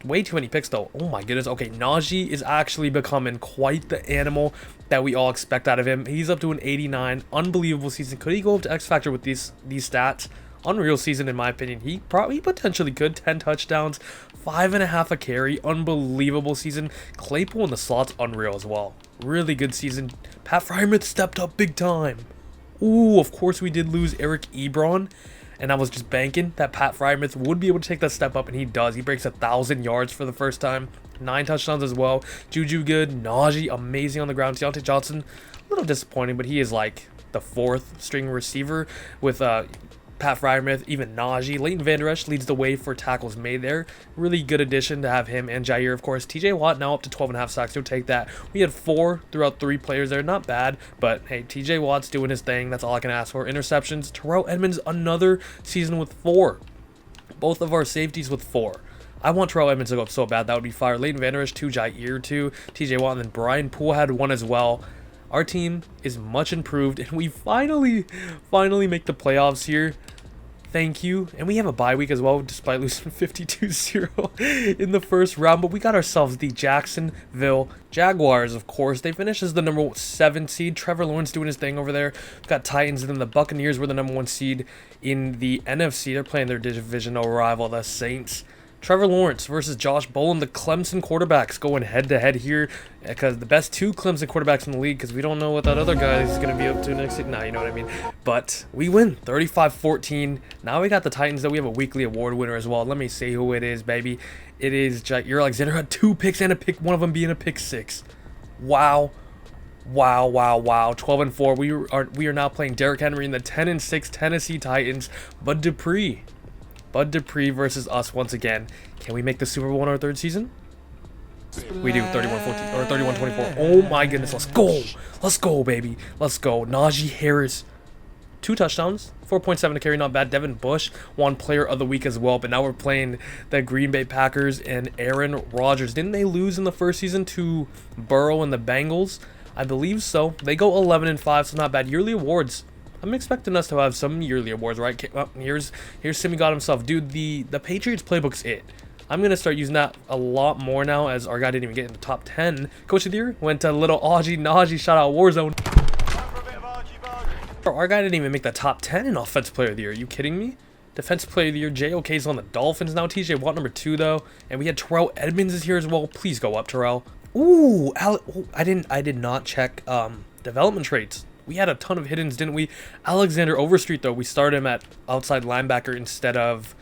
Way too many picks though. Oh my goodness. Okay, Najee is actually becoming quite the animal that we all expect out of him. He's up to an 89. Unbelievable season. Could he go up to X Factor with these stats? Unreal season in my opinion. He potentially could. 10 touchdowns, 5.5 a carry. Unbelievable season. Claypool in the slot's unreal as well. Really good season. Pat Fryermuth stepped up big time. Ooh, of course we did lose Eric Ebron, and I was just banking that Pat Fryermuth would be able to take that step up, and he does. He breaks 1,000 yards for the first time. 9 touchdowns as well. Juju good. Najee amazing on the ground. Deontay Johnson, a little disappointing, but he is like the 4th string receiver with Pat Freiermuth, even Najee. Leighton Vander Esch leads the way for tackles made there. Really good addition to have him and Jair, of course. TJ Watt now up to 12.5 sacks. You'll take that. We had 4 throughout 3 players there. Not bad, but hey, TJ Watt's doing his thing. That's all I can ask for. Interceptions. Terrell Edmonds, another season with 4. Both of our safeties with 4. I want Terrell Edmonds to go up so bad. That would be fire. Leighton Vander Esch, 2. Jair, 2. TJ Watt, and then Brian Poole had 1 as well. Our team is much improved, and we finally make the playoffs here. Thank you. And we have a bye week as well, despite losing 52-0 in the first round. But we got ourselves the Jacksonville Jaguars, of course. They finished as the number 7 seed. Trevor Lawrence doing his thing over there. We've got Titans, and then the Buccaneers were the number 1 seed in the NFC. They're playing their divisional rival, the Saints. Trevor Lawrence versus Josh Bolen, the Clemson quarterbacks, going head-to-head here, because the best 2 Clemson quarterbacks in the league, because we don't know what that other guy is going to be up to next year. Nah, you know what I mean. But we win 35-14. Now we got the Titans, though. We have a weekly award winner as well. Let me see who it is, baby. It is Jair Alexander. Had 2 picks and a pick, one of them being a pick 6. Wow. Wow, wow, wow. 12-4. We are now playing Derrick Henry in the 10-6 Tennessee Titans. Bud Dupree versus us once again. Can we make the Super Bowl in our 3rd season? We do. 31-14 or 31-24. Oh my goodness, let's go. Let's go, baby. Let's go. Najee Harris, 2 touchdowns, 4.7 to carry, not bad. Devin Bush won player of the week as well, but now we're playing the Green Bay Packers and Aaron Rodgers. Didn't they lose in the first season to Burrow and the Bengals? I believe so. They go 11-5, so not bad. Yearly awards. I'm expecting us to have some yearly awards, right? Well, here's Simmy God himself. Dude, the Patriots playbook's it. I'm going to start using that a lot more now, as our guy didn't even get in the top 10. Coach of the year went to little Najee. Shout out Warzone. Our guy didn't even make the top 10 in Offensive Player of the Year. Are you kidding me? Defensive Player of the Year. JOK's on the Dolphins now. TJ Watt number 2, though. And we had Terrell Edmonds is here as well. Please go up, Terrell. Ooh, I did not check development traits. We had a ton of hiddens, didn't we? Alexander Overstreet, though, we started him at outside linebacker instead of,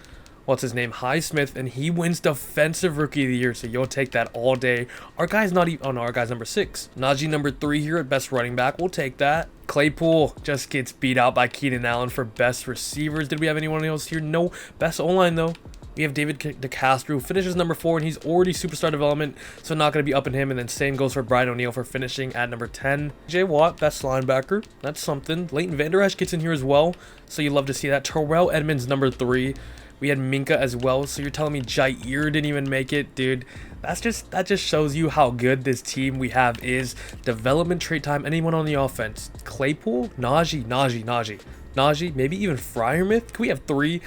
what's his name, Highsmith, and he wins Defensive Rookie of the Year, so you'll take that all day. Our guy's not even, oh no, our guy's number 6. Najee number 3 here at best running back, we'll take that. Claypool just gets beat out by Keenan Allen for best receivers. Did we have anyone else here? No. Best O-line, though. We have David DeCastro, who finishes number 4, and he's already superstar development, so not going to be upping him. And then same goes for Brian O'Neill for finishing at number 10. Jay Watt, best linebacker. That's something. Leighton Vander Esch gets in here as well, so you love to see that. Terrell Edmonds, number 3. We had Minka as well, so you're telling me Jair didn't even make it? Dude, that just shows you how good this team we have is. Development trait time, anyone on the offense. Claypool, Najee, maybe even Freiermuth. Can we have 3?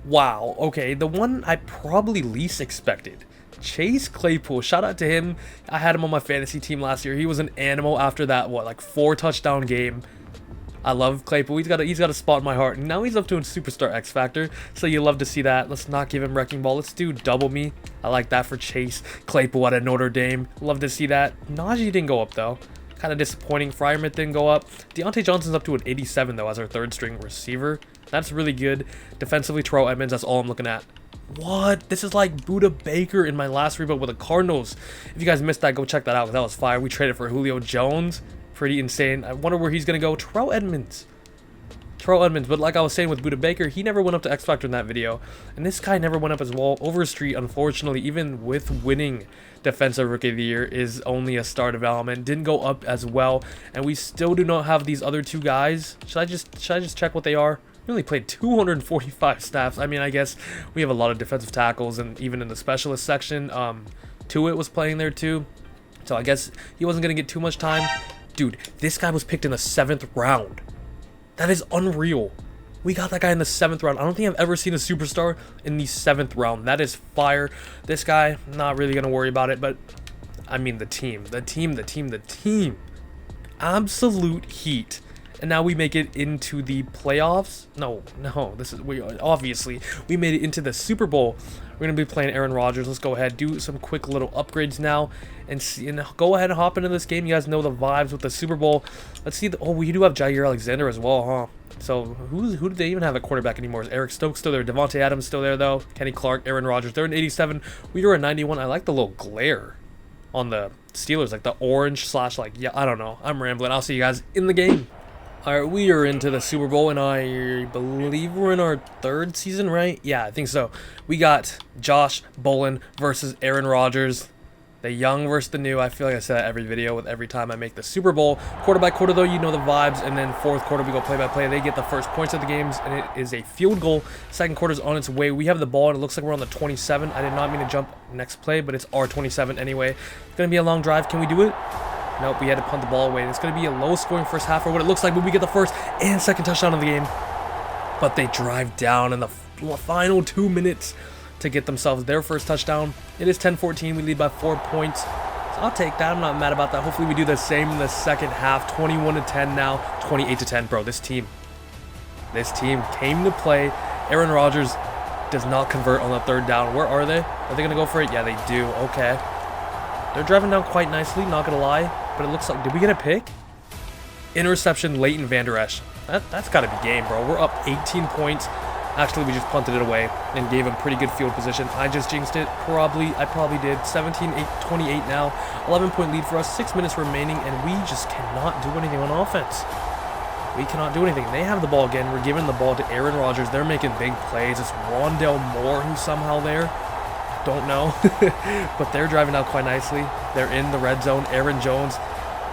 Wow, okay, the one I probably least expected, Chase Claypool. Shout out to him. I had him on my fantasy team last year. He was an animal after that, what, like 4 touchdown game. I love Claypool. He's got a spot in my heart. And now he's up to a superstar X Factor, so you love to see that. Let's not give him wrecking ball. Let's do double me. I like that for Chase Claypool out of Notre Dame. Love to see that. Najee didn't go up, though. Kind of disappointing. Freiermuth didn't go up. Deontay Johnson's up to an 87, though, as our 3rd string receiver. That's really good. Defensively, Terrell Edmonds, that's all I'm looking at. What? This is like Buda Baker in my last rebuild with the Cardinals. If you guys missed that, go check that out, because that was fire. We traded for Julio Jones. Pretty insane. I wonder where he's going to go. Terrell Edmonds. But like I was saying with Buda Baker, he never went up to X Factor in that video. And this guy never went up as well. Overstreet, unfortunately, even with winning Defensive Rookie of the Year, is only a star development. Didn't go up as well. And we still do not have these other 2 guys. Should I just check what they are? We only played 245 snaps. I mean, I guess we have a lot of defensive tackles, and even in the specialist section, Tuitt was playing there too. So I guess he wasn't going to get too much time. Dude, this guy was picked in the 7th round. That is unreal. We got that guy in the 7th round. I don't think I've ever seen a superstar in the 7th round. That is fire. This guy, not really going to worry about it, but I mean the team. Absolute heat. And now we make it into the playoffs. No, obviously we made it into the Super Bowl. We're gonna be playing Aaron Rodgers. Let's go ahead, do some quick little upgrades now, and go ahead and hop into this game. You guys know the vibes with the Super Bowl. Let's see. We do have Jair Alexander as well, huh? So who do they even have at quarterback anymore? Is Eric Stokes still there? Devontae Adams still there though? Kenny Clark, Aaron Rodgers. They're in 87. We are in 91. I like the little glare on the Steelers, like the orange / like, yeah, I don't know. I'm rambling. I'll see you guys in the game. Alright, we are into the Super Bowl, and I believe we're in our third season, right? Yeah, I think so. We got Josh Bolin versus Aaron Rodgers. The young versus the new. I feel like I say that every video with every time I make the Super Bowl. Quarter by quarter, though, you know the vibes. And then fourth quarter, we go play by play. They get the first points of the games, and it is a field goal. Second quarter's on its way. We have the ball, and it looks like we're on the 27. I did not mean to jump next play, but it's our 27 anyway. It's going to be a long drive. Can we do it? Nope, we had to punt the ball away. It's going to be a low-scoring first half, or what it looks like, but we get the first and second touchdown of the game. But they drive down in the final 2 minutes to get themselves their first touchdown. It is 10-14. We lead by 4 points. So I'll take that. I'm not mad about that. Hopefully we do the same in the second half. 21-10 now. 28-10. Bro, this team came to play. Aaron Rodgers does not convert on the third down. Where are they? Are they going to go for it? Yeah, they do. Okay. They're driving down quite nicely, not going to lie. But it looks like, did we get a pick? Interception, Leighton Vander Esch. That's got to be game, bro. We're up 18 points. Actually, we just punted it away and gave him pretty good field position. I just jinxed it. I probably did. 17-8, 28 now. 11-point lead for us. 6 minutes remaining, and we just cannot do anything on offense. We cannot do anything. They have the ball again. We're giving the ball to Aaron Rodgers. They're making big plays. It's Rondell Moore who's somehow there. Don't know. But they're driving out quite nicely. They're in the red zone. Aaron Jones.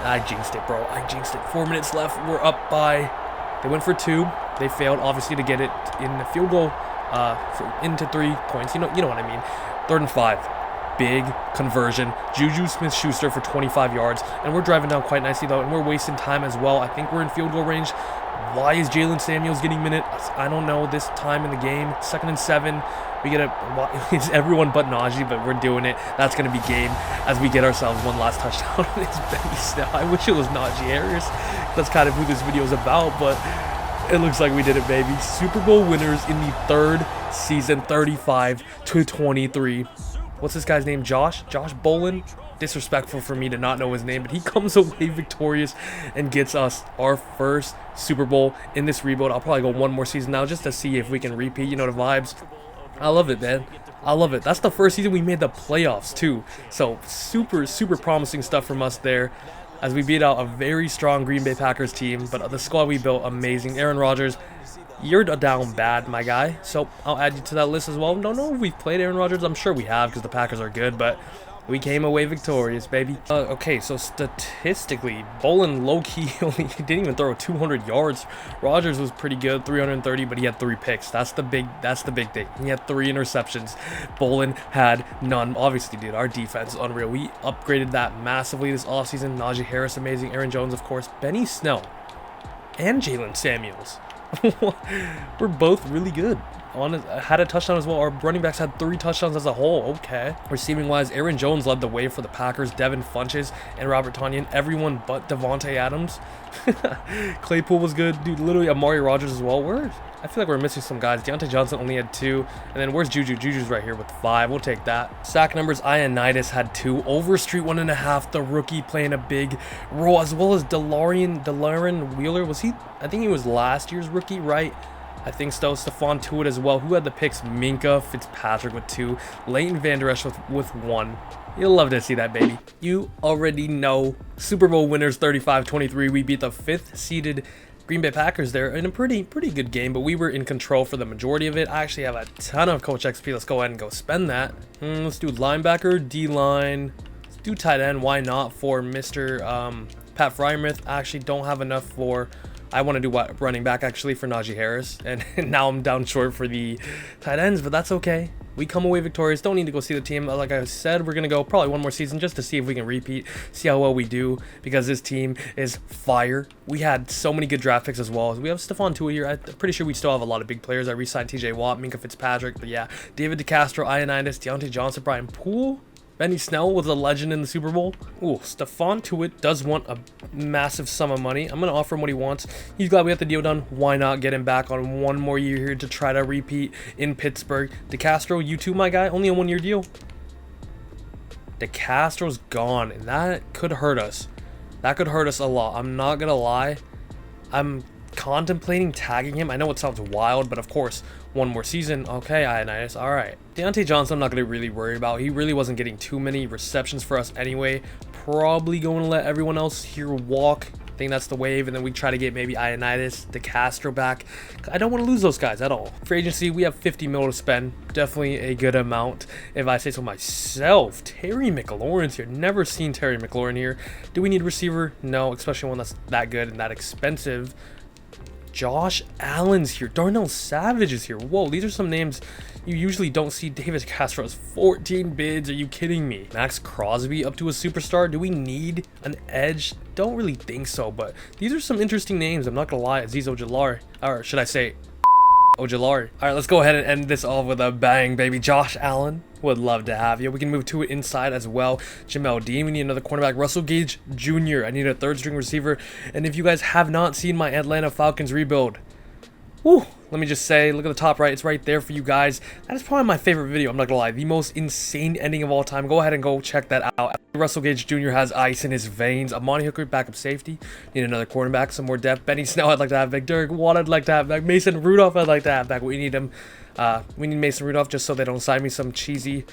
I jinxed it, bro. I jinxed it. 4 minutes left. We're up by... They went for 2. They failed, obviously, to get it in the field goal into 3 points. You know what I mean. 3rd and 5. Big conversion. Juju Smith-Schuster for 25 yards. And we're driving down quite nicely, though. And we're wasting time as well. I think we're in field goal range. Why is Jalen Samuels getting minutes? I don't know. This time in the game. 2nd and 7. We get it's everyone but Najee, but we're doing it. That's going to be game as we get ourselves one last touchdown. It's Benny Snell. I wish it was Najee Harris. That's kind of who this video is about, but it looks like we did it, baby. Super Bowl winners in the 3rd season, 35-23. What's this guy's name? Josh Bolin? Disrespectful for me to not know his name, but he comes away victorious and gets us our first Super Bowl in this rebuild. I'll probably go one more season now just to see if we can repeat. You know the vibes. I love it, man. I love it. That's the first season we made the playoffs, too. So, super, super promising stuff from us there as we beat out a very strong Green Bay Packers team. But the squad we built, amazing. Aaron Rodgers, you're down bad, my guy. So, I'll add you to that list as well. Don't know if we've played Aaron Rodgers. I'm sure we have because the Packers are good, but... we came away victorious, baby. Okay, so statistically, Bolin low-key only didn't even throw 200 yards. Rodgers was pretty good, 330, but he had 3 picks. That's the big thing. He had 3 interceptions. Bolin had none. Obviously, dude, our defense is unreal. We upgraded that massively this offseason. Najee Harris, amazing. Aaron Jones, of course. Benny Snell and Jalen Samuels. We're both really good. Had a touchdown as well. Our running backs had 3 touchdowns as a whole. Okay. Receiving wise, Aaron Jones led the way for the Packers. Devin Funches and Robert Tonyan. Everyone but Devontae Adams. Claypool was good. Dude, literally Amari Rodgers as well. I feel like we're missing some guys. Deontay Johnson only had 2. And then where's Juju? Juju's right here with 5. We'll take that. Sack numbers, Ioannidis had 2. Overstreet 1.5. The rookie playing a big role, as well as Delaren Wheeler. Was he? I think he was last year's rookie, right? I think so. Stephon Tuitt as well. Who had the picks? Minka Fitzpatrick with 2. Leighton Vander Esch with 1. You'll love to see that, baby. You already know. Super Bowl winners 35-23. We beat the 5th seeded Green Bay Packers there in a pretty good game, but we were in control for the majority of it. I actually have a ton of Coach XP. Let's go ahead and go spend that. Let's do linebacker, D-line. Let's do tight end. Why not for Mr. Pat Freiermuth? I actually don't have enough for... I want to do running back actually for Najee Harris, and now I'm down short for the tight ends, but that's okay. We come away victorious. Don't need to go see the team. Like I said, we're going to go probably one more season just to see if we can repeat, see how well we do, because this team is fire. We had so many good draft picks as well. We have Stephon Tuitt here. I'm pretty sure we still have a lot of big players. I re-signed TJ Watt, Minka Fitzpatrick, but yeah, David DeCastro, Ioannidis, Deontay Johnson, Brian Poole. Benny Snell was a legend in the Super Bowl. Ooh, Stephon Tuitt does want a massive sum of money. I'm going to offer him what he wants. He's glad we got the deal done. Why not get him back on one more year here to try to repeat in Pittsburgh? DeCastro, you too, my guy. Only a 1-year deal. DeCastro's gone, and that could hurt us. That could hurt us a lot. I'm not going to lie. I'm contemplating tagging him. I know it sounds wild, but of course, one more season. Okay, Ioannidis. All right. Deontay Johnson, I'm not going to really worry about. He really wasn't getting too many receptions for us anyway. Probably going to let everyone else here walk. I think that's the wave, and then we try to get maybe Ioannidis, DeCastro back. I don't want to lose those guys at all. For agency, we have 50 mil to spend. Definitely a good amount, if I say so myself. Terry McLaurin's here. Never seen Terry McLaurin here. Do we need receiver? No, especially one that's that good and that expensive. Josh Allen's here. Darnell Savage is here. Whoa, these are some names you usually don't see. David Castro's 14 bids. Are you kidding me? Max Crosby up to a superstar. Do we need an edge? Don't really think so, but these are some interesting names. I'm not gonna lie. Aziz Ojulari, or should I say Ojulari. All right, let's go ahead and end this off with a bang, baby. Josh Allen, would love to have you. We can move to it inside as well. Jamel Dean, we need another cornerback. Russell Gage Jr., I need a third string receiver. And if you guys have not seen my Atlanta Falcons rebuild, whew, let me just say, look at the top right. It's right there for you guys. That is probably my favorite video. I'm not gonna lie. The most insane ending of all time. Go ahead and go check that out. Russell Gage Jr. has ice in his veins. Amani Hooker, backup safety. Need another cornerback, some more depth. Benny Snell, I'd like to have back. Derek Watt, I'd like to have back. Mason Rudolph, I'd like to have back. We need him. We need Mason Rudolph just so they don't sign me some cheesy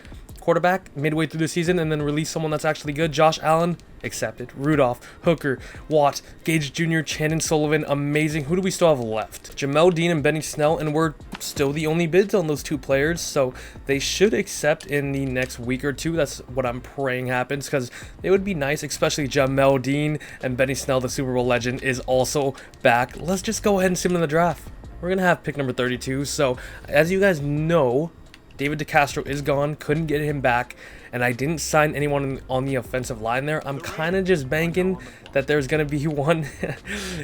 quarterback midway through the season and then release someone that's actually good. Josh Allen, accepted. Rudolph, Hooker, Watt, Gage Jr., Chandon Sullivan, amazing. Who do we still have left? Jamel Dean and Benny Snell, and we're still the only bids on those two players, so they should accept in the next week or two. That's what I'm praying happens, because it would be nice, especially Jamel Dean and Benny Snell, the Super Bowl legend, is also back. Let's just go ahead and see him in the draft. We're going to have pick number 32, so as you guys know, David DeCastro is gone, couldn't get him back, and I didn't sign anyone on the offensive line there. I'm kind of just banking that there's going to be one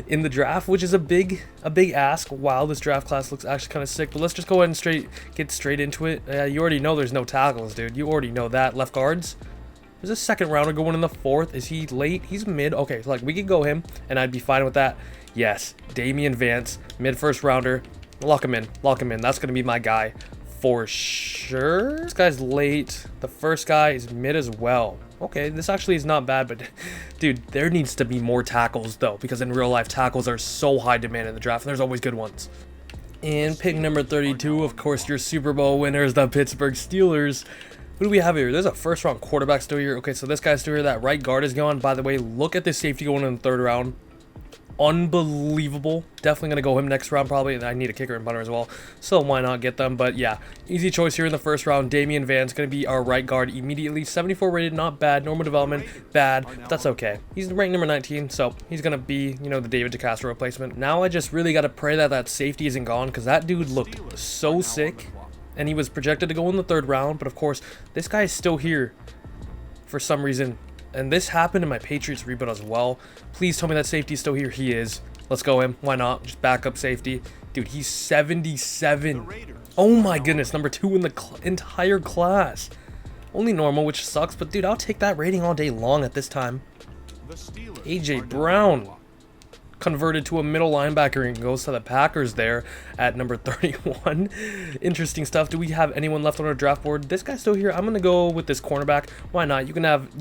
in the draft, which is a big ask. Wow, this draft class looks actually kind of sick, but let's just go ahead and get straight into it. You already know there's no tackles, dude. You already know that. Left guards. There's a second rounder going in the fourth. Is he late? He's mid. Okay, so like we could go him, and I'd be fine with that. Yes, Damian Vance, mid first rounder. Lock him in. Lock him in. That's going to be my guy for sure. This guy's late. The first guy is mid as well. Okay, this actually is not bad, but dude, there needs to be more tackles though, because in real life, tackles are so high demand in the draft, and there's always good ones. And pick number 32, of course, your Super Bowl winners, the Pittsburgh Steelers. Who do we have here? There's a first round quarterback still here. Okay, so this guy's still here. That right guard is gone. By the way, look at this safety going in the third round. Unbelievable. Definitely gonna go him next round probably. I need a kicker and punter as well, so why not get them? But yeah, easy choice here in the first round. Damian Vance gonna be our right guard immediately. 74 rated, not bad. Normal development, bad, but that's okay. He's ranked number 19, so he's gonna be, you know, the David DeCastro replacement. Now I just really gotta pray that that safety isn't gone, because that dude looked so sick, and he was projected to go in the third round. But of course, this guy is still here for some reason. And this happened in my Patriots rebuild as well. Please tell me that safety's still here. He is. Let's go him. Why not? Just backup safety. Dude, he's 77. Oh my goodness. Number 2 in the entire class. Only normal, which sucks. But dude, I'll take that rating all day long at this time. AJ Brown converted to a middle linebacker and goes to the Packers there at number 31. Interesting stuff. Do we have anyone left on our draft board? This guy's still here. I'm gonna go with this cornerback. Why not? You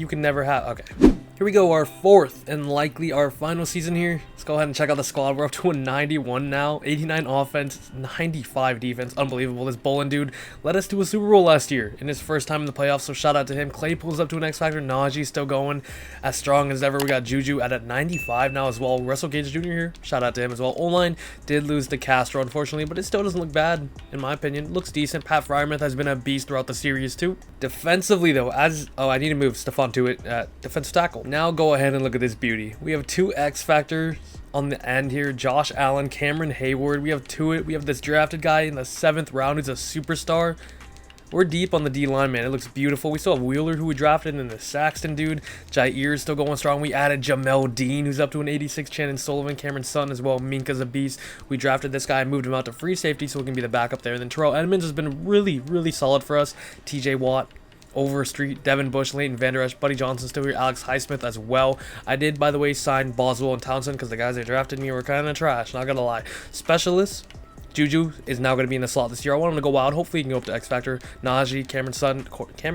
can never have. Okay, here we go, our fourth and likely our final season here. Let's go ahead and check out the squad. We're up to a 91 now. 89 offense, 95 defense. Unbelievable. This Bolin dude led us to a Super Bowl last year in his first time in the playoffs, so shout out to him. Claypool's up to an X Factor. Najee still going as strong as ever. We got Juju at a 95 now as well. Russell Gage Jr. here. Shout out to him as well. O-line did lose to Castro, unfortunately, but it still doesn't look bad, in my opinion. It looks decent. Pat Freiermuth has been a beast throughout the series, too. Defensively, though, I need to move Stephon to it at defensive tackle. Now go ahead and look at this beauty. We have 2 X Factors on the end here. Josh Allen, Cameron Hayward. We have Tuitt. We have this drafted guy in the 7th round who's a superstar. We're deep on the D-line, man. It looks beautiful. We still have Wheeler, who we drafted, and the Saxton dude. Jair's still going strong. We added Jamel Dean, who's up to an 86. Chandon Sullivan, Cameron Sutton as well. Minka's a beast. We drafted this guy and moved him out to free safety so he can be the backup there. And then Terrell Edmonds has been really, really solid for us. TJ Watt, Overstreet, Devin Bush, Leighton Vander Esch, Buddy Johnson still here, Alex Highsmith as well. I did, by the way, sign Boswell and Townsend because the guys that drafted me were kind of trash, not gonna lie. Specialists, Juju is now going to be in the slot this year. I want him to go wild. Hopefully he can go up to X Factor. Najee, Cameron Sutton,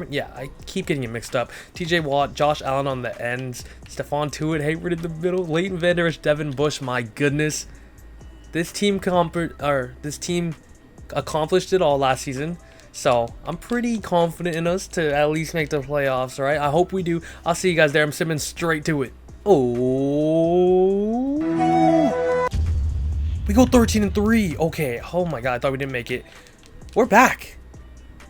yeah, I keep getting it mixed up. TJ Watt, Josh Allen on the ends, Stephon Tuitt, Hayward in the middle, Leighton Vander Esch, Devin Bush. My goodness, this team accomplished it all last season. So I'm pretty confident in us to at least make the playoffs, right? I hope we do. I'll see you guys there. I'm simming straight to it. Oh. We go 13-3. Okay. Oh my god, I thought we didn't make it. We're back.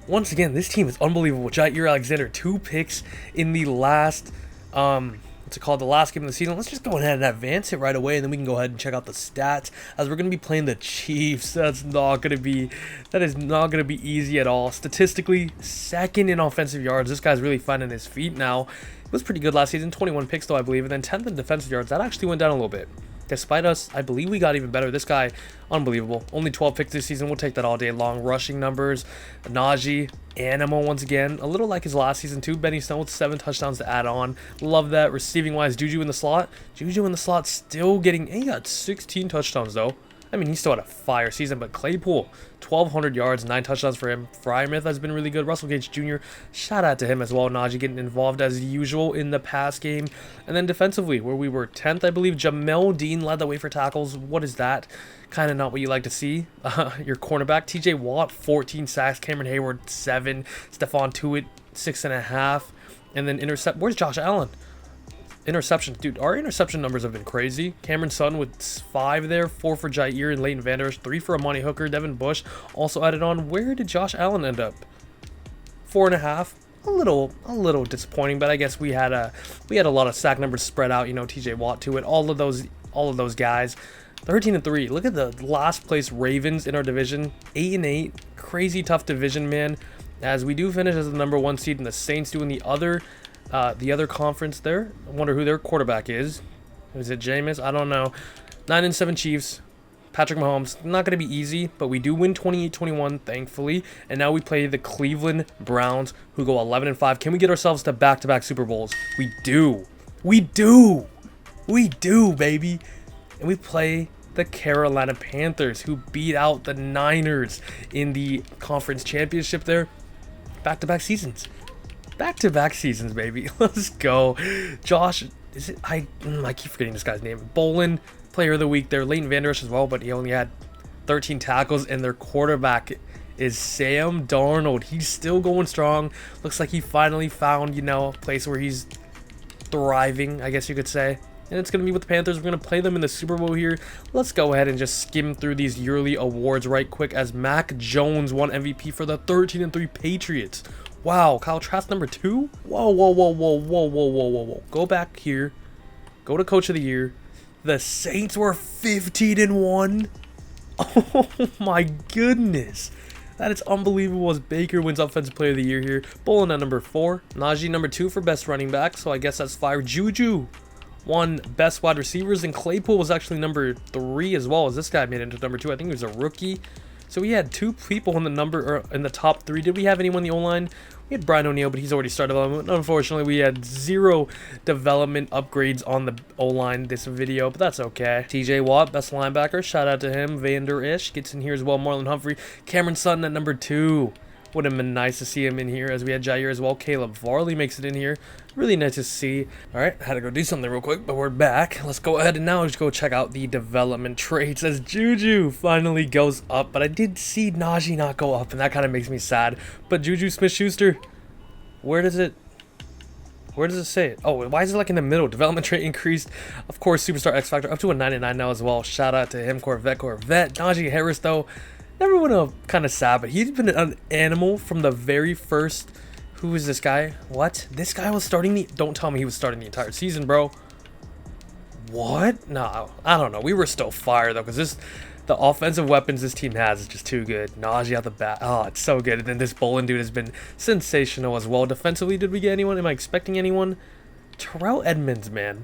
Once again, this team is unbelievable. Jair Alexander, 2 picks in the last, what's it called, the last game of the season. Let's just go ahead and advance it right away, and then we can go ahead and check out the stats, as we're going to be playing the Chiefs. That is not going to be easy at all. Statistically, 2nd in offensive yards. This guy's really finding his feet now. It was pretty good last season, 21 picks though, I believe, and then 10th in defensive yards. That actually went down a little bit. Despite us, I believe we got even better. This guy, unbelievable. Only 12 picks this season. We'll take that all day long. Rushing numbers. Najee, animal once again. A little like his last season too. Benny Snell with 7 touchdowns to add on. Love that. Receiving wise, Juju in the slot. Juju in the slot still getting... He got 16 touchdowns though. I mean, he still had a fire season, but Claypool, 1,200 yards, 9 touchdowns for him. Frymouth has been really good. Russell Gage Jr., shout out to him as well. Najee getting involved as usual in the pass game. And then defensively, where we were 10th, I believe, Jamel Dean led the way for tackles. What is that? Kind of not what you like to see. Your cornerback, TJ Watt, 14 sacks. Cameron Hayward, 7. Stephon Tuitt, 6.5. And then intercept. Where's Josh Allen? Interception, dude, our interception numbers have been crazy. Cameron Sutton with 5 there, 4 for Jair and Leighton Vander Esch, 3 for Amani Hooker. Devin Bush also added on. Where did Josh Allen end up? 4.5. A little disappointing, but I guess we had a lot of sack numbers spread out. You know, TJ Watt to it. All of those guys. 13-3. Look at the last place Ravens in our division. 8-8. Crazy tough division, man. As we do finish as the #1 seed, and the Saints do in the other conference there. I wonder who their quarterback is. Is it Jameis? I don't know. 9-7 Chiefs. Patrick Mahomes. Not going to be easy, but we do win 28-21, thankfully. And now we play the Cleveland Browns, who go 11-5. Can we get ourselves to back-to-back Super Bowls? We do. We do. We do, baby. And we play the Carolina Panthers, who beat out the Niners in the conference championship there. Back-to-back seasons. Back-to-back seasons, baby. Let's go. Josh, is it? I keep forgetting this guy's name. Bolin, player of the week there. Leighton Vander Esch as well, but he only had 13 tackles, and their quarterback is Sam Darnold. He's still going strong. Looks like he finally found, you know, a place where he's thriving, I guess you could say. And it's going to be with the Panthers. We're going to play them in the Super Bowl here. Let's go ahead and just skim through these yearly awards right quick, as Mac Jones won MVP for the 13-3 Patriots. Wow, Kyle Trask #2? Whoa. Go back here. Go to Coach of the Year. The Saints were 15-1. Oh my goodness. That is unbelievable, as Baker wins Offensive Player of the Year here. Bolin at #4. Najee #2 for best running back, so I guess that's fire. Juju won best wide receivers, and Claypool was actually #3 as well, as this guy made it into #2. I think he was a rookie. So we had 2 people in the top 3. Did we have anyone in the O-line? We had Brian O'Neill, but he's already started development. Unfortunately, we had 0 development upgrades on the O-line this video, but that's okay. TJ Watt, best linebacker. Shout out to him. Vander Esch gets in here as well. Marlon Humphrey. Cameron Sutton at #2. Would have been nice to see him in here, as we had Jair as well. Caleb Varley makes it in here. Really nice to see. All right, had to go do something real quick, but we're back. Let's go ahead and now just go check out the development traits, as Juju finally goes up. But I did see Najee not go up, and that kind of makes me sad. But Juju Smith-Schuster, where does it say it? Oh, why is it like in the middle? Development trait increased. Of course, Superstar X Factor up to a 99 now as well. Shout out to him. Corvette. Najee Harris, though, never went up, kind of sad, but he's been an animal from the very first. Who is this guy? What? This guy was starting the... Don't tell me he was starting the entire season, bro. What? No, I don't know. We were still fire, though, because the offensive weapons this team has is just too good. Najee at the bat. Oh, it's so good. And then this Bolin dude has been sensational as well. Defensively, did we get anyone? Am I expecting anyone? Terrell Edmonds, man.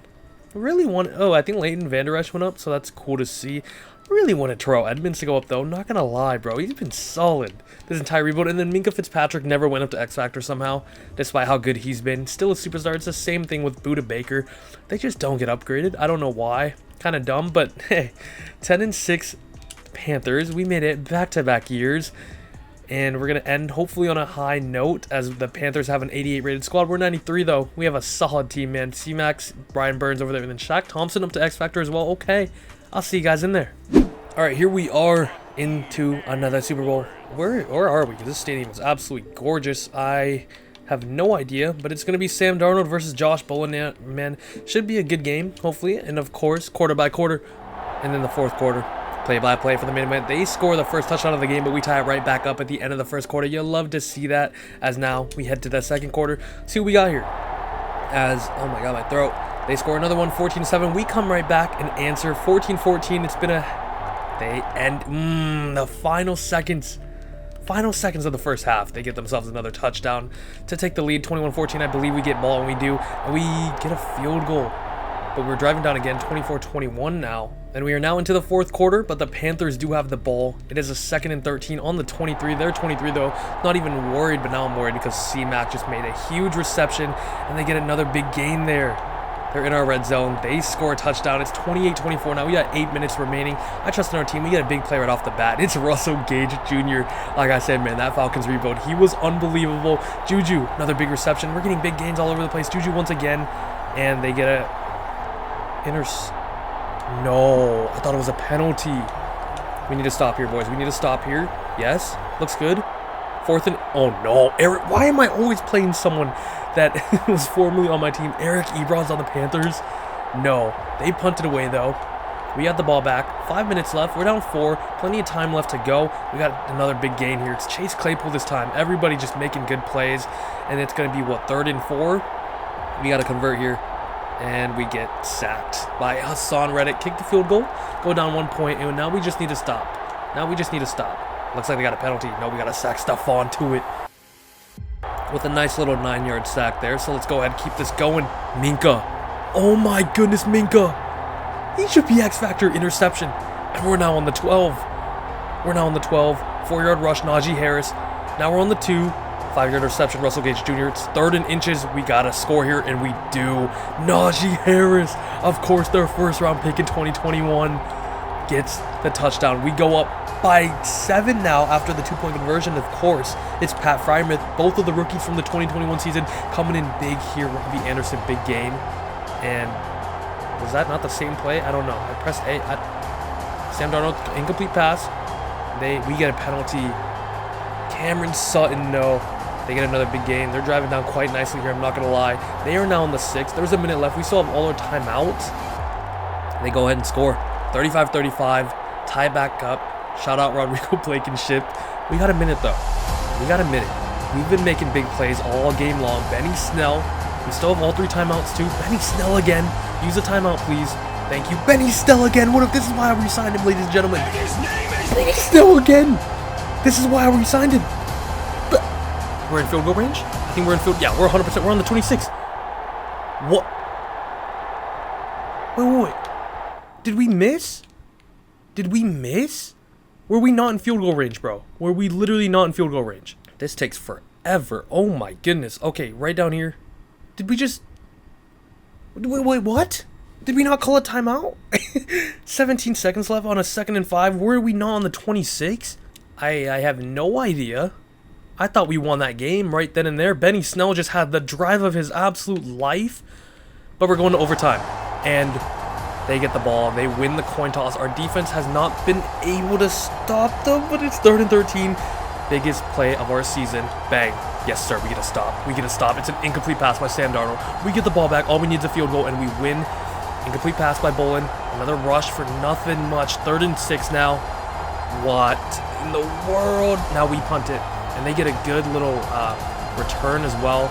Really want... Oh, I think Leighton Vander Esch went up, so that's cool to see. Really wanted Terrell Edmonds to go up, though. Not gonna lie, bro. He's been solid this entire rebuild. And then Minka Fitzpatrick never went up to X Factor somehow, despite how good he's been. Still a superstar. It's the same thing with Buda Baker. They just don't get upgraded. I don't know why. Kind of dumb, but hey, 10-6 Panthers. We made it back-to-back years. And we're going to end hopefully on a high note, as the Panthers have an 88 rated squad. We're 93 though. We have a solid team, man. C-Max, Brian Burns over there, and then Shaq Thompson up to X Factor as well. Okay, I'll see you guys in there. All right, here we are into another Super Bowl. Where are we? Because this stadium is absolutely gorgeous. I have no idea, but it's going to be Sam Darnold versus Josh Bolin. Man, should be a good game, hopefully. And of course, quarter by quarter, and then the fourth quarter. Play-by-play for the minute. They score the first touchdown of the game, but we tie it right back up at the end of the first quarter. You love to see that, as now we head to the second quarter. See what we got here. As, oh my god, my throat. They score another one, 14-7. We come right back and answer 14-14. It's been they end the final seconds of the first half. They get themselves another touchdown to take the lead, 21-14. I believe we get ball, and we do, and we get a field goal. But we're driving down again, 24-21 now. And we are now into the fourth quarter, but the Panthers do have the ball. It is a 2nd and 13 on the 23. They're 23 though. Not even worried, but now I'm worried because C-Mac just made a huge reception, and they get another big gain there. They're in our red zone. They score a touchdown. It's 28-24 now. We got 8 minutes remaining. I trust in our team. We get a big play right off the bat. It's Russell Gage Jr. Like I said, man, that Falcons rebuild, he was unbelievable. Juju, another big reception. We're getting big gains all over the place. Juju once again, and they get a No, I thought it was a penalty. We need to stop here, boys. We need to stop here. Yes, looks good. 4th and... Oh, no. Eric, why am I always playing someone that was formerly on my team? Eric Ebron's on the Panthers. No, they punted away, though. We got the ball back. 5 minutes left. We're down 4. Plenty of time left to go. We got another big gain here. It's Chase Claypool this time. Everybody just making good plays. And it's going to be, what, 3rd and 4? We got to convert here. And we get sacked by Hassan Reddick. Kick the field goal, go down 1 point, and now we just need to stop. Looks like they got a penalty. No, we got to sack Stephon to it with a nice little 9-yard sack there. So let's go ahead and keep this going. Minka. Oh my goodness, Minka. He should be X-Factor interception. And we're now on the 12. 4-yard rush, Najee Harris. Now we're on the 2. 5-yard reception, Russell Gage Jr. It's 3rd and inches. We got to score here, and we do. Najee Harris, of course, their first-round pick in 2021, gets the touchdown. We go up by 7 now after the 2-point conversion. Of course, it's Pat Freiermuth, both of the rookies from the 2021 season, coming in big here. Robbie Anderson, big gain. And was that not the same play? I don't know. I pressed A. Sam Darnold, incomplete pass. We get a penalty. Cameron Sutton, no. They get another big gain. They're driving down quite nicely here, I'm not going to lie. They are now on the 6th. There's a minute left. We still have all our timeouts. They go ahead and score. 35-35. Tie back up. Shout out Rodrigo Blankenship. We got a minute, though. We've been making big plays all game long. Benny Snell. We still have all 3 timeouts, too. Benny Snell again. Use a timeout, please. Thank you. Benny Snell again. What if this is why I re-signed him, ladies and gentlemen? Benny Snell again. This is why I re-signed him. But we're in field goal range? I think we're in field... Yeah, we're 100%. We're on the 26. What? Wait. Did we miss? Were we not in field goal range, bro? Were we literally not in field goal range? This takes forever. Oh my goodness. Okay, right down here. Did we just... Wait, what? Did we not call a timeout? 17 seconds left on a 2nd and 5. Were we not on the 26? I have no idea. I thought we won that game right then and there. Benny Snell just had the drive of his absolute life. But we're going to overtime. And they get the ball. They win the coin toss. Our defense has not been able to stop them, but it's 3rd and 13. Biggest play of our season. Bang. Yes, sir. We get a stop. It's an incomplete pass by Sam Darnold. We get the ball back. All we need is a field goal, and we win. Incomplete pass by Bolin. Another rush for nothing much. 3rd and 6 now. What in the world? Now we punt it. And they get a good little return as well.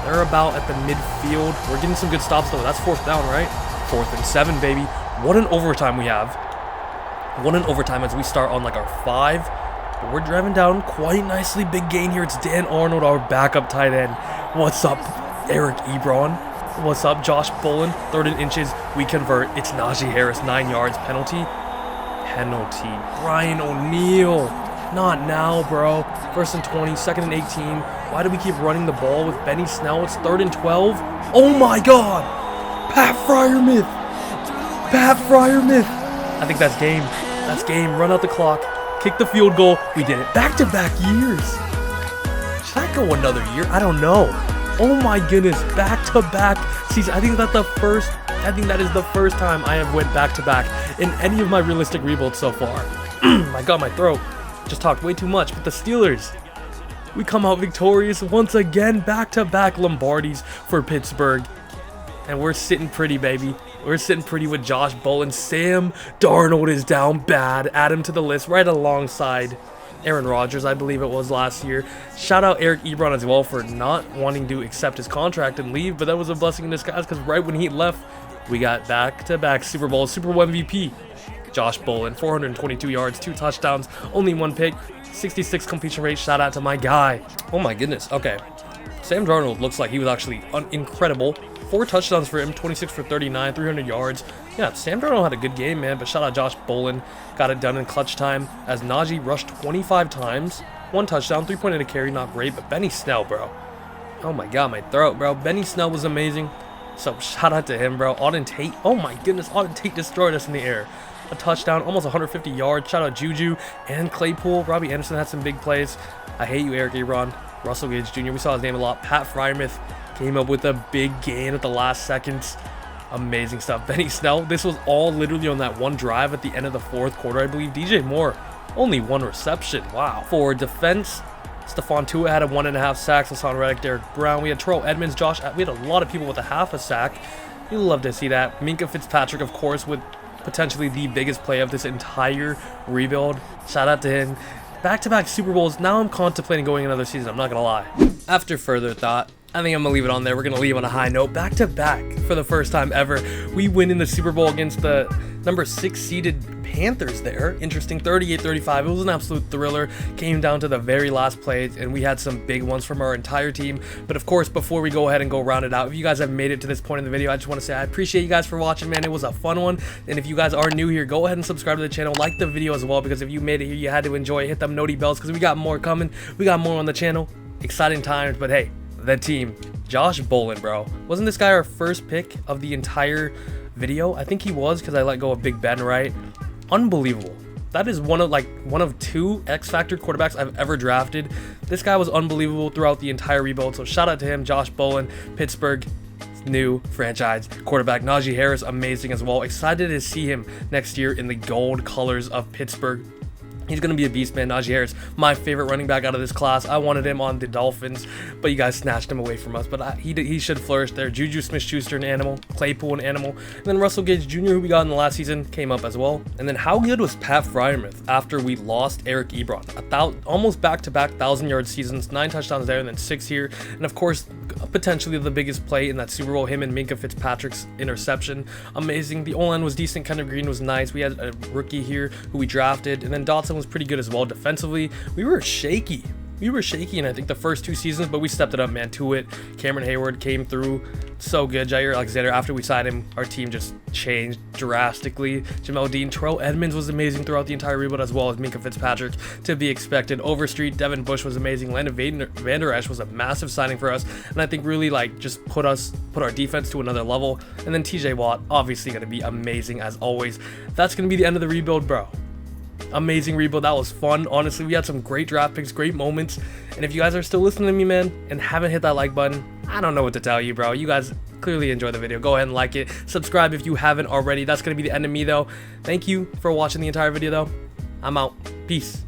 They're about at the midfield. We're getting some good stops, though. That's 4th down, right? 4th and 7, baby. What an overtime we have. What an overtime as we start on like our 5. But we're driving down quite nicely. Big gain here. It's Dan Arnold, our backup tight end. What's up, Eric Ebron? What's up, Josh Bolin? 3rd and inches. We convert. It's Najee Harris, 9 yards. Penalty. Brian O'Neill. Not now, bro. 1st and 20, 2nd and 18. Why do we keep running the ball with Benny Snell? It's 3rd and 12. Oh my god! Pat Freiermuth! I think that's game. Run out the clock. Kick the field goal. We did it. Back-to-back years. Should I go another year? I don't know. Oh my goodness. Back-to-back season. I think that is the first time I have went back-to-back in any of my realistic rebuilds so far. I got my throat. Just talked way too much, but the Steelers, we come out victorious once again, back-to-back Lombardis for Pittsburgh, and we're sitting pretty, baby. We're sitting pretty with Josh Bolin. Sam Darnold is down bad. Add him to the list right alongside Aaron Rodgers, I believe it was last year. Shout out Eric Ebron as well for not wanting to accept his contract and leave, but that was a blessing in disguise because right when he left, we got back-to-back Super Bowl MVP. Josh Bolin, 422 yards, 2 touchdowns, only 1 pick, 66 completion rate. Shout out to my guy. Oh my goodness. Okay. Sam Darnold looks like he was actually incredible. 4 touchdowns for him, 26 for 39, 300 yards. Yeah, Sam Darnold had a good game, man, but shout out Josh Bolin. Got it done in clutch time as Najee rushed 25 times, 1 touchdown, 3.8 a carry, not great, but Benny Snell, bro. Oh my god, my throat, bro. Benny Snell was amazing. So shout out to him, bro. Auden Tate. Oh my goodness, Auden Tate destroyed us in the air. A touchdown, almost 150 yards. Shout out Juju and Claypool. Robbie Anderson had some big plays. I hate you, Eric Ebron. Russell Gage Jr. We saw his name a lot. Pat Freiermuth came up with a big gain at the last seconds. Amazing stuff. Benny Snell. This was all literally on that one drive at the end of the 4th quarter, I believe. DJ Moore, only 1 reception. Wow. For defense, Stephon Tua had a 1.5 sacks. Hassan Reddick, Derek Brown. We had Terrell Edmonds, Josh. We had a lot of people with a 1/2 sack. You'd love to see that. Minkah Fitzpatrick, of course, with potentially the biggest play of this entire rebuild. Shout out to him. Back-to-back Super Bowls. Now I'm contemplating going another season. I'm not going to lie. After further thought, I think I'm going to leave it on there. We're going to leave on a high note. Back-to-back for the first time ever. We win in the Super Bowl against the number 6 seeded Panthers there. Interesting, 38-35. It was an absolute thriller. Came down to the very last plays, and we had some big ones from our entire team. But of course, before we go ahead and go round it out, if you guys have made it to this point in the video, I just want to say I appreciate you guys for watching, man. It was a fun one. And if you guys are new here, go ahead and subscribe to the channel. Like the video as well, because if you made it here, you had to enjoy it. Hit them noti bells, because we got more coming. We got more on the channel. Exciting times, but hey, the team. Josh Bolin, bro. Wasn't this guy our first pick of the entire video? I think he was, because I let go of Big Ben, right? Unbelievable. That is one of 2 X-Factor quarterbacks I've ever drafted. This guy was unbelievable throughout the entire rebuild. So shout out to him, Josh Bolin, Pittsburgh new franchise quarterback. Najee Harris, amazing as well. Excited to see him next year in the gold colors of Pittsburgh. He's going to be a beast, man. Najee Harris, my favorite running back out of this class. I wanted him on the Dolphins, but you guys snatched him away from us. But he should flourish there. Juju Smith-Schuster, an animal. Claypool, an animal. And then Russell Gage Jr., who we got in the last season, came up as well. And then how good was Pat Freiermuth after we lost Eric Ebron? Almost back-to-back 1,000-yard seasons, 9 touchdowns there, and then 6 here. And of course, potentially the biggest play in that Super Bowl, him and Minkah Fitzpatrick's interception. Amazing. The O-line was decent. Kendall Green was nice. We had a rookie here who we drafted. And then Dotson was pretty good as well. Defensively, we were shaky in I think the first 2 seasons, but we stepped it up, man. To it, Cameron Hayward came through so good. Jair Alexander, after we signed him, our team just changed drastically. Jamel Dean, Terrell Edmonds was amazing throughout the entire rebuild, as well as Minkah Fitzpatrick, to be expected. Overstreet, Devin Bush was amazing. Landon Vander Esch was a massive signing for us, and I think really just put our defense to another level. And then TJ Watt, obviously going to be amazing as always. That's going to be the end of the rebuild, bro. Amazing rebuild. That was fun. Honestly, we had some great draft picks, great moments. And if you guys are still listening to me, man, and haven't hit that like button, I don't know what to tell you, bro. You guys clearly enjoy the video. Go ahead and like it. Subscribe if you haven't already. That's going to be the end of me, though. Thank you for watching the entire video, though. I'm out. Peace.